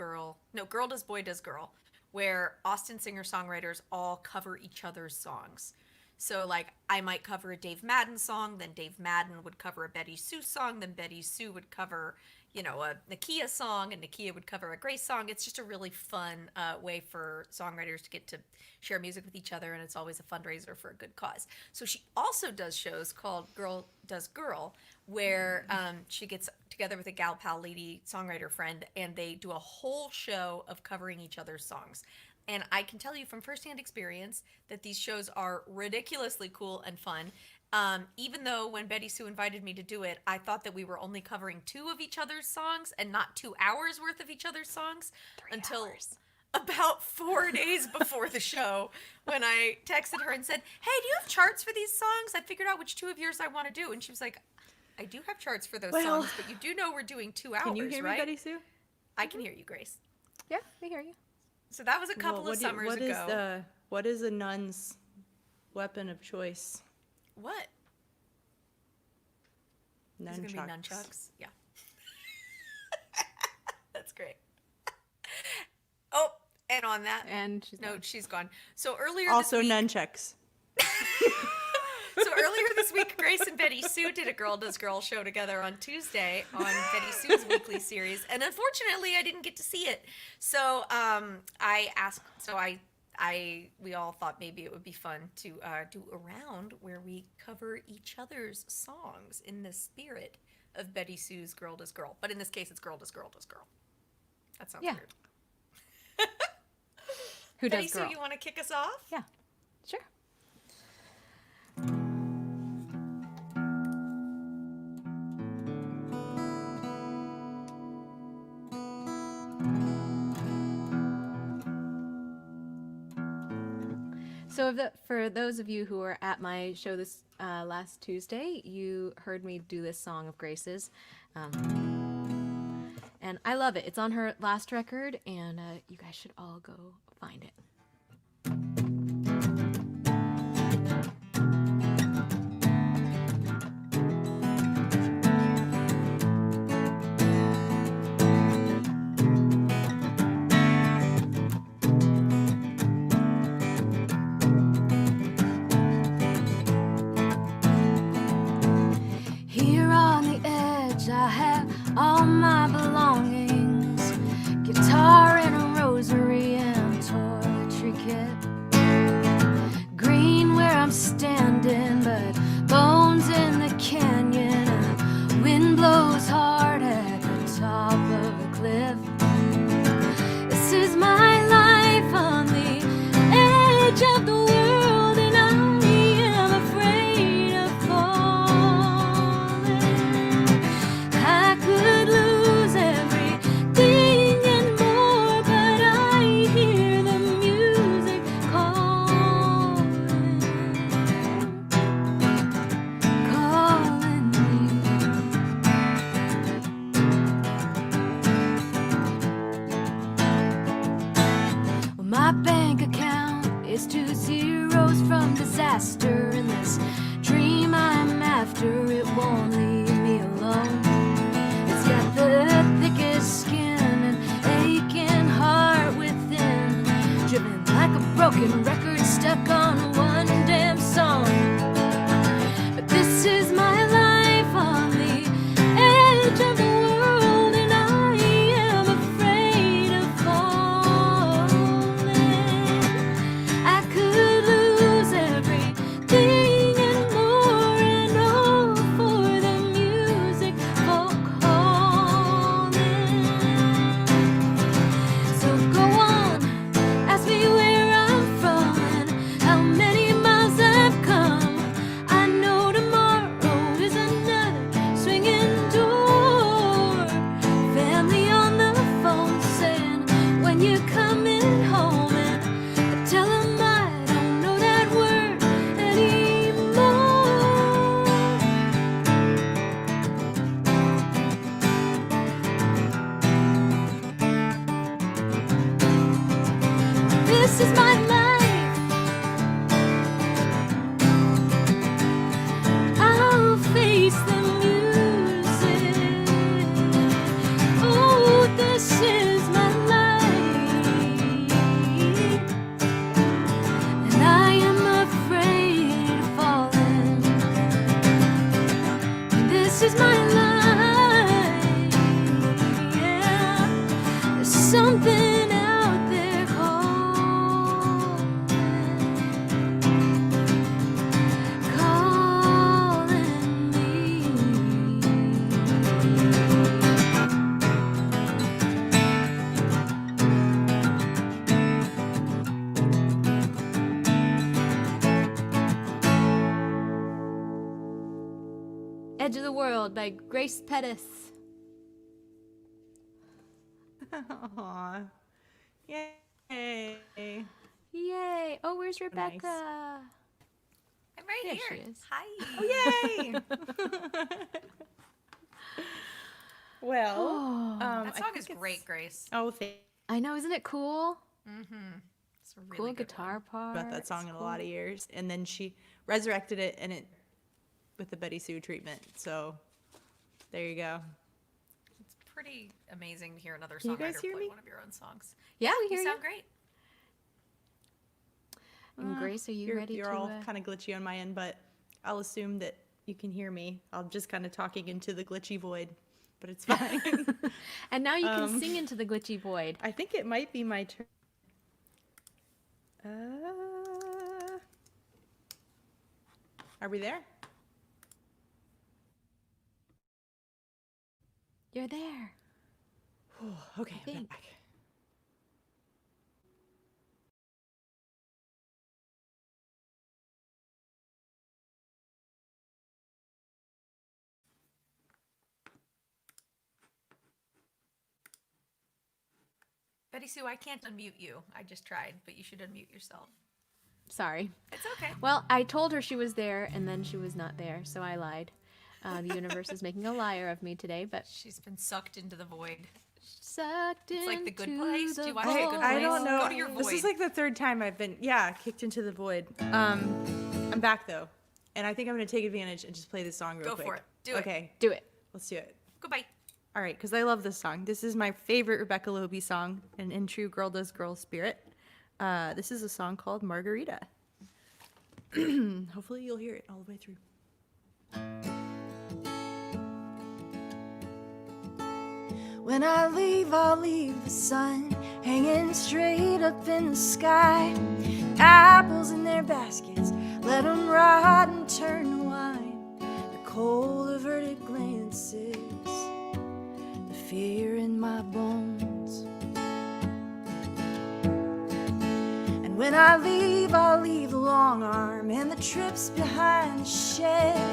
Boy Does Girl, where Austin singer-songwriters all cover each other's songs. So, like, I might cover a Dave Madden song, then Dave Madden would cover a BettySoo song, then BettySoo would cover, a Nakia song, and Nakia would cover a Grace song. It's just a really fun way for songwriters to get to share music with each other, and it's always a fundraiser for a good cause. So she also does shows called Girl Does Girl, where she gets together with a gal pal lady songwriter friend, and they do a whole show of covering each other's songs. And I can tell you from firsthand experience that these shows are ridiculously cool and fun. Even though when BettySoo invited me to do it, I thought that we were only covering 2 of each other's songs and not 2 hours worth of each other's songs until about 4 days before the show, when I texted her and said, "Hey, do you have charts for these songs? I figured out which 2 of yours I want to do." And she was like, "I do have charts for those songs, but you do know we're doing 2 hours, Can you hear right?" me, Betty Sue? I can hear you, Grace. Yeah, we hear you. So that was a couple of summers ago. What is a nun's weapon of choice? What? Is it Nunchucks. gonna be nunchucks? Yeah. That's great. Oh, and on that And she's note, gone. she's gone. So earlier Also this week, nunchucks. so earlier this week, Grace and BettySoo did a Girl Does Girl show together on Tuesday on BettySoo's weekly series, and unfortunately, I didn't get to see it. So I asked. So we all thought maybe it would be fun to do a round where we cover each other's songs in the spirit of BettySoo's Girl Does Girl. But in this case, it's Girl Does Girl Does Girl. That sounds weird. Who does girl? BettySoo, you want to kick us off? Yeah, sure. So for those of you who were at my show this last Tuesday, you heard me do this song of Grace's. And I love it. It's on her last record, and you guys should all go find it. Here on the edge, I have all my belongings, guitar and a rosary and toiletry kit. Green where I'm standing, but bones in the canyon. Wind blows hard at the top of the cliff. This is my life on the edge of the world, and I am afraid of falling. I could lose everything and more, but I hear the music rose from disaster, and this dream I'm after, it won't leave me alone. It's got the thickest skin and aching heart within, driven like a broken record stuck on one damn song. But this is my life on the edge of the world, and I am afraid of falling. I could lose everything and more, and all for the music for calling. So go on, ask me where I'm from and how many miles I've come. I know tomorrow is another swinging door. Family on the phone saying, when you're coming home, and I tell them I don't know that word anymore. This is my life. I'll face the music. Oh, this is my life, and I am afraid of falling. This is my life. Yeah, there's something out there calling me. Edge of the World by Grace Pettis. Aw. Yay. Yay! Oh, where's Rebecca? I'm right There here. she is. Hi. Yay. Well, Oh, That I song think is it's- great, Grace. Oh, thank I know, isn't it cool? It's a really Cool good guitar one. part. about that song in a lot of years, and then she resurrected it and it with the BettySoo treatment. So there you go. It's pretty amazing to hear another Can you guys songwriter hear play me? one of your own songs. Yeah, we hear You you. sound great. And Grace, are you You're, ready you're to? all kind of glitchy on my end, but I'll assume that you can hear me. I'm just kind of talking into the glitchy void, but it's fine. And now you can sing into the glitchy void. I think it might be my turn. Are we there? You're there. Okay, I'm think. back. BettySoo, I can't unmute you. I just tried, but you should unmute yourself. Sorry. It's okay. Well, I told her she was there, and then she was not there, so I lied. The universe is making a liar of me today, but She's been sucked into the void. sucked It's like The Good into Place. Do you the watch The Good void. I don't Place? know. Go to your This is void. like the third time I've been, kicked into the void. I'm back though, and I think I'm gonna take advantage and just play this song real Go quick. for it. Do it. Okay, Do it. let's do it. Goodbye. All right, because I love this song. This is my favorite Rebecca Loebe song, and in true Girl Does Girl spirit, this is a song called Margarita. Hopefully you'll hear it all the way through. When I leave, I'll leave the sun hanging straight up in the sky. Apples in their baskets, let them rot and turn to wine. The cold averted glances, the fear in my bones. And when I leave, I'll leave the long arm and the trips behind the shed,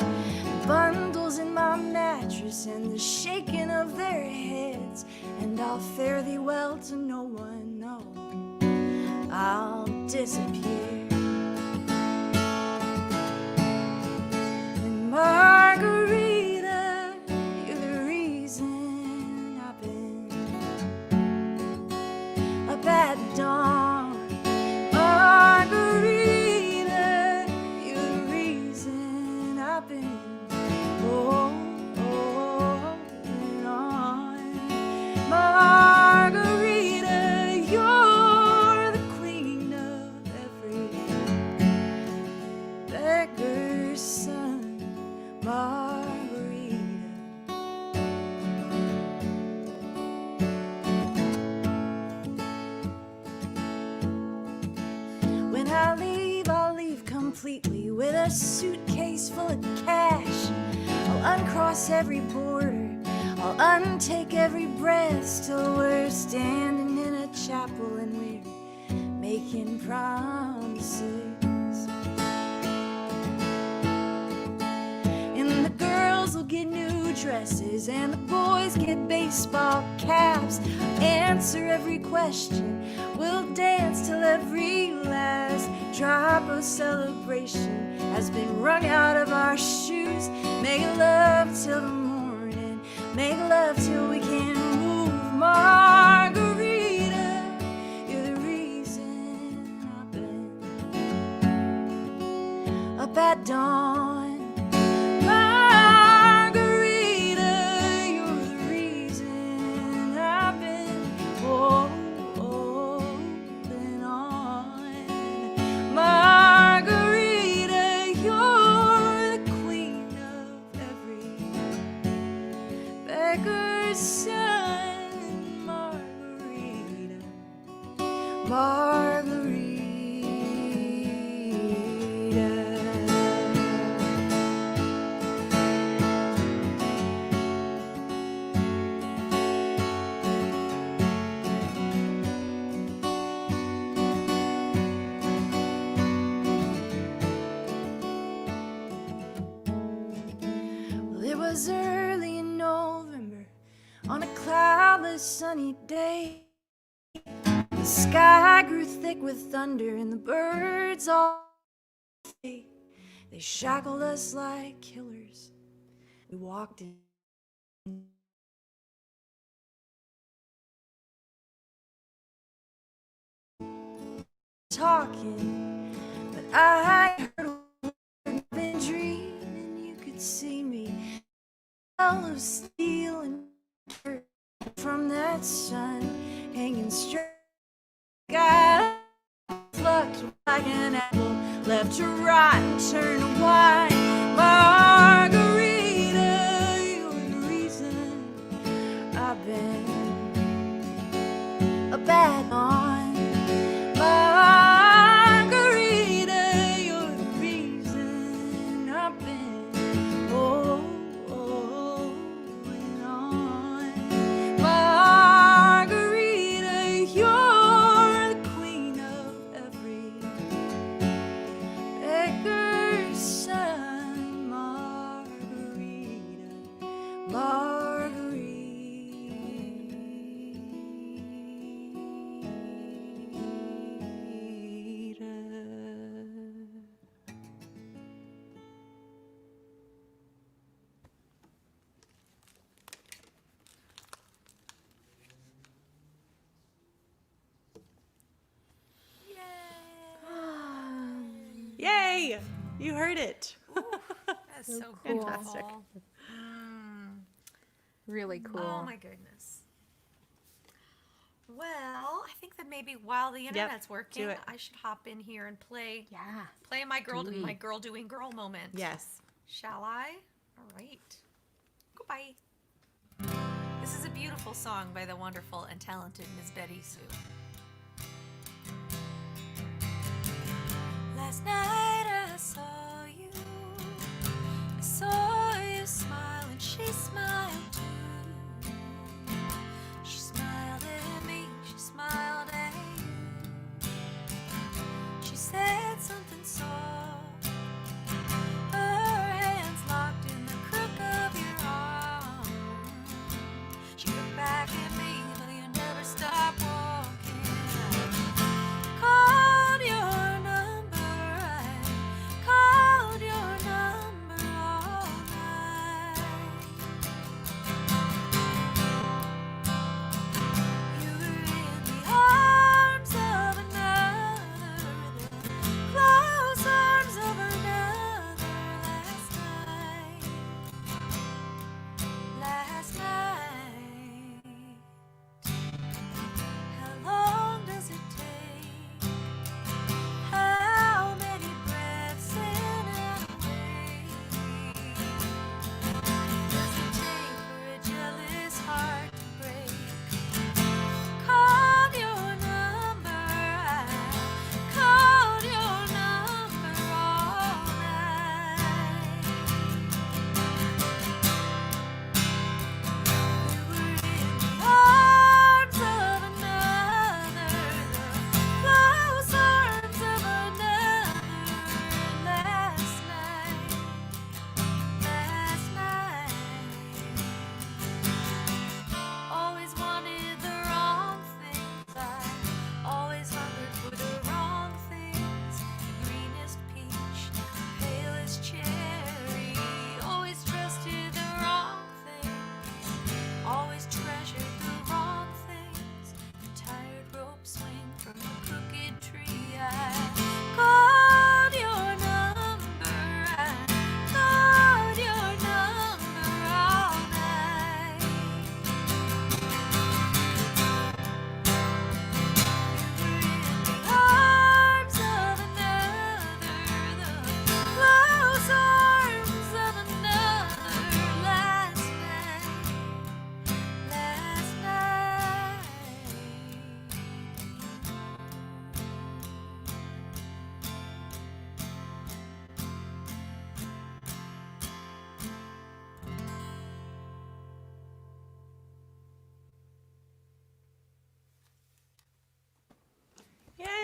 the bundles in my mattress and the shaking of their heads. And I'll fare thee well to no one, no, I'll disappear. And Margarita, you're the reason I've been up at dawn. Margarita, completely with a suitcase full of cash. I'll uncross every border, I'll untake every breath. Still we're standing in a chapel and we're making promises. And the girls will get new dresses and the boys get baseball caps. Answer every question, we'll dance till every last drop of celebration has been wrung out of our shoes. Make love till the morning, make love till we can't move. Margarita, you're the reason I've been up at dawn. Margarita, you're the reason I've been holding on. Margarita, you're the queen of every beggar's son. Margarita, Margarita. Well, it was early in November on a cloudless sunny day. The sky grew thick with thunder and the birds all flew. They shackled us like killers. We walked in. Talking, but I heard a word. I've been dreaming you could see me. All of steel and dirt from that sun hanging straight. Got plucked like an apple, left to rot and turn to wine. Margarita, you're the reason I've been a bad on. Margarita, you're the reason I've been holding on. Margarita, you're the queen of every beggar's son. Margarita, Margarita. Yay! You heard it. That's so cool. Fantastic. Really cool. Oh my goodness. Well, I think that maybe while the internet's working, do it. I should hop in here and play Yeah. my girl doing girl moment. Yes. Shall I? All right. Goodbye. This is a beautiful song by the wonderful and talented Miss BettySoo. Last night I saw you. I saw you smile and she smiled too. She smiled at me, she smiled at you. She said something soft. Her hands locked in the crook of your arm. She looked back at me, but you never stopped walking.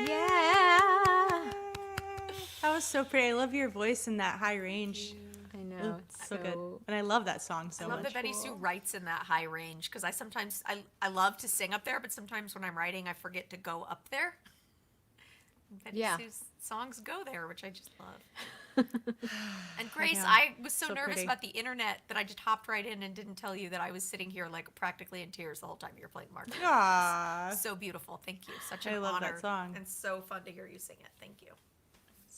Yeah. That was so pretty. I love your voice in that high range. I know. It's so good. And I love that song so I love much. that BettySoo writes in that high range because I sometimes I love to sing up there, but sometimes when I'm writing, I forget to go up there. Yeah. BettySoo's songs go there, which I just love. And Grace, I was so nervous pretty. about the internet that I just hopped right in and didn't tell you that I was sitting here like practically in tears the whole time you were playing Mark. Aww. So beautiful. Thank you. Such an I love honor. that song. And so fun to hear you sing it. Thank you.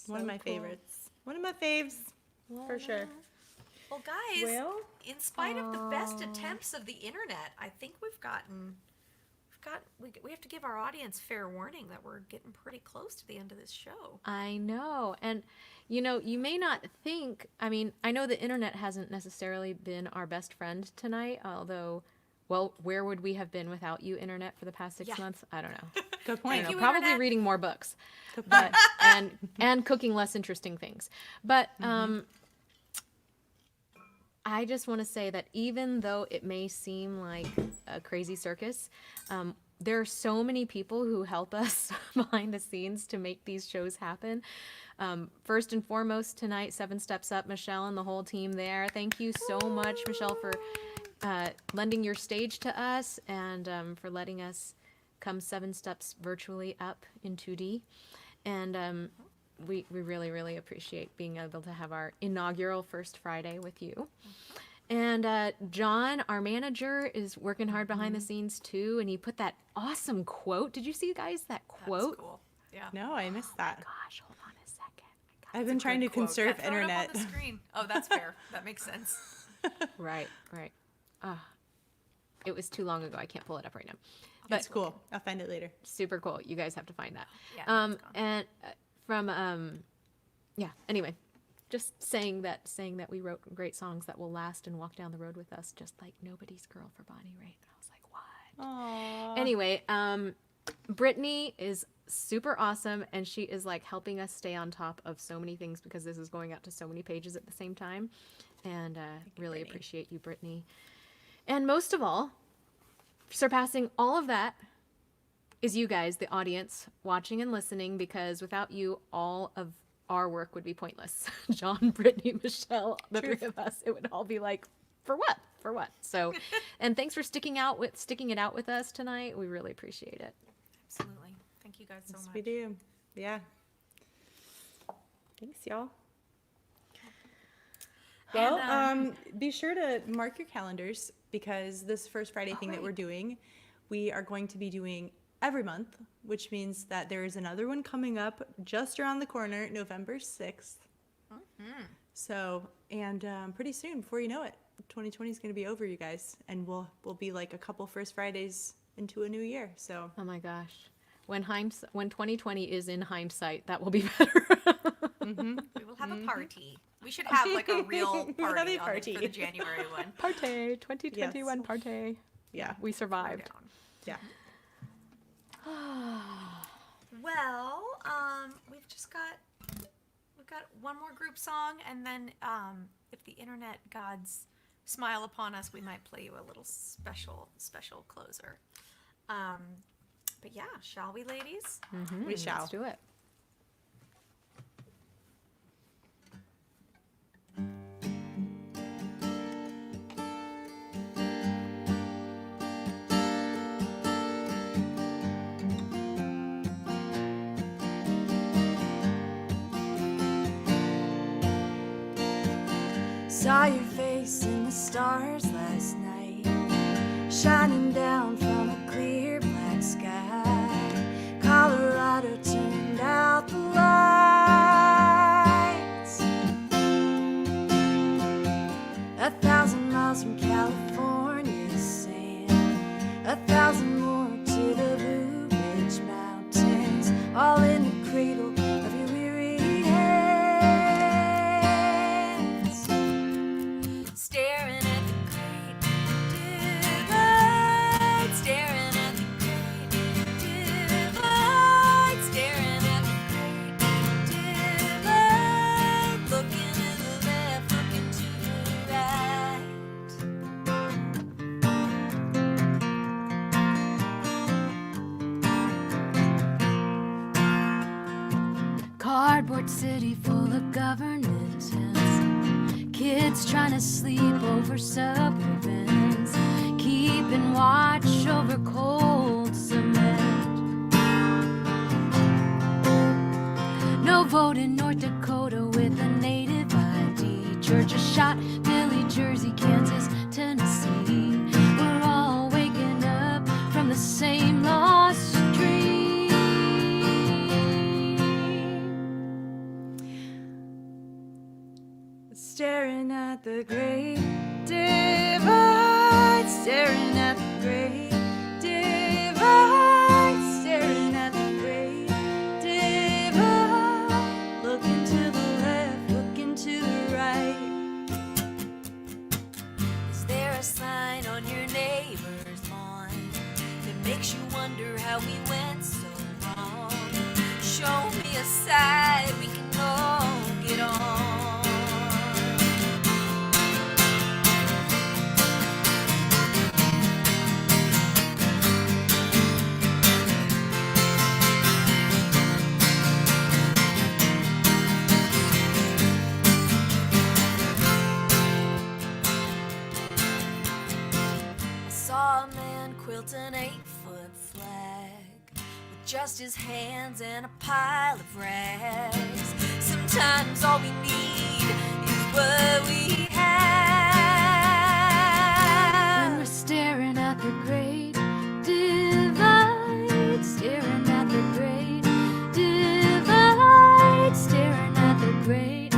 One of my favorites. One of my faves. For sure. Well, guys, in spite of the best attempts of the internet, I think we have to give our audience fair warning that we're getting pretty close to the end of this show. I know. And, you may not think, I mean, I know the internet hasn't necessarily been our best friend tonight, although, well, where would we have been without you, internet, for the past 6 months? I don't know. Good point. you, Probably internet. reading more books, but and cooking less interesting things. But I just want to say that even though it may seem like a crazy circus, there are so many people who help us behind the scenes to make these shows happen. First and foremost tonight, 7 Steps Up, Michelle and the whole team there. Thank you so much, Michelle, for lending your stage to us and for letting us come 7 steps virtually up in 2D. And we really, really appreciate being able to have our inaugural First Friday with you. And John, our manager, is working hard behind the scenes too, and he put that awesome quote. Did you see, guys, that quote? That's cool. Yeah. No, I missed that. Gosh, hold on a second. I've been trying to Quote. conserve Yeah, throw it up internet. on the screen. Oh, that's fair. That makes sense. Right. It was too long ago. I can't pull it up right now. That's cool. I'll find it later. Super cool. You guys have to find that. Yeah, it's gone. And from anyway, just saying that we wrote great songs that will last and walk down the road with us, just like Nobody's Girl for Bonnie Raitt. And I was like, what? Aww. Anyway, Brittany is super awesome, and she is like helping us stay on top of so many things because this is going out to so many pages at the same time. And really appreciate you, Brittany. And most of all, surpassing all of that is you guys, the audience, watching and listening, because without you, all of our work would be pointless. John, Brittany, Michelle, the three of us, it would all be like, for what? For what? So, and thanks for sticking it out with us tonight. We really appreciate it. Absolutely. Thank you guys so Yes, much. we do. Yeah. Thanks, y'all. Well, be sure to mark your calendars because this First Friday thing that we're doing, we are going to be doing every month, which means that there is another one coming up just around the corner, November 6th. So, and pretty soon, before you know it, 2020 is going to be over, you guys, and we'll be like a couple First Fridays into a new year. So, Oh my gosh. When 2020 is in hindsight, that will be better. We will have a party. We should have like a real We'll have party, a on party. for the January one. Party, 2021 party. yeah, We survived. Down. yeah. Well, we've got one more group song, and then if the internet gods smile upon us, we might play you a little special closer. But yeah, shall we, ladies? We shall. Let's do it. Saw your face in the stars last night, shining down from a clear black sky. Colorado turned out the lights. 1,000 miles from California's sand, 1,000 more to the Blue Ridge Mountains, all in the cradle of your weary hands. Staring at the great daylight Cardboard city full of government tents. Kids trying to sleep over subway vents. Keeping watch over cold cement. No vote in North Dakota with a native ID. Georgia shot, Philly, Jersey, Kansas, Tennessee. We're all waking up from the same lost dream. Staring at the great divide, staring at the great divide, staring at the great divide. Looking to the left, looking to the right. Is there a sign on your neighbor's lawn that makes you wonder how we went so wrong? Show me a side we can all get on. Saw a man quilt an 8-foot flag with just his hands and a pile of rags. Sometimes all we need is what we have. When we're staring at the great divide, staring at the great divide, staring at the great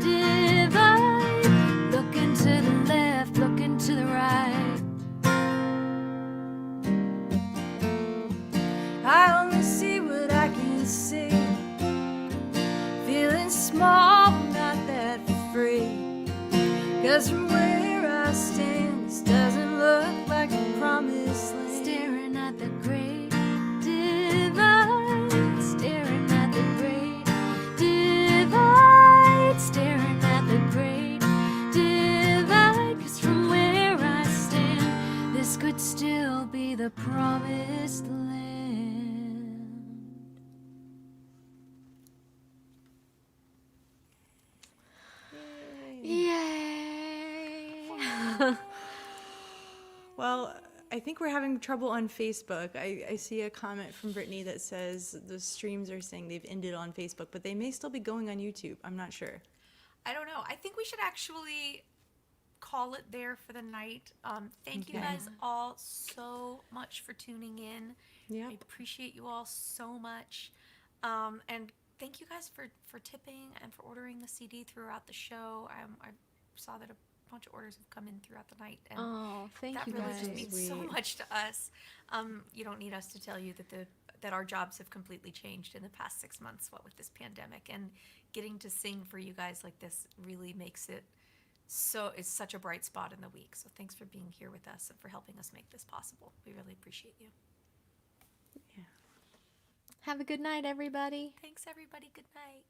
divide, looking to the left, looking to the right. I only see what I can see. Feeling small, not that free. 'Cause from where I stand, this doesn't look like a promised land. Staring at the great divide, staring at the great divide, staring at the great divide. 'Cause from where I stand, this could still be the promised land. Yay! Well, I think we're having trouble on Facebook. I see a comment from Brittany that says the streams are saying they've ended on Facebook, but they may still be going on YouTube. I'm not sure. I don't know. I think we should actually call it there for the night. Thank you Okay. guys all so much for tuning in. Yeah. I appreciate you all so much. And thank you guys for tipping and for ordering the CD throughout the show. I saw that a bunch of orders have come in throughout the night, and Oh, thank that you really guys. just means so Sweet. much to us. You don't need us to tell you that our jobs have completely changed in the past 6 months, what with this pandemic, and getting to sing for you guys like this really makes it so, it's such a bright spot in the week. So thanks for being here with us and for helping us make this possible. We really appreciate you. Have a good night, everybody. Thanks, everybody. Good night.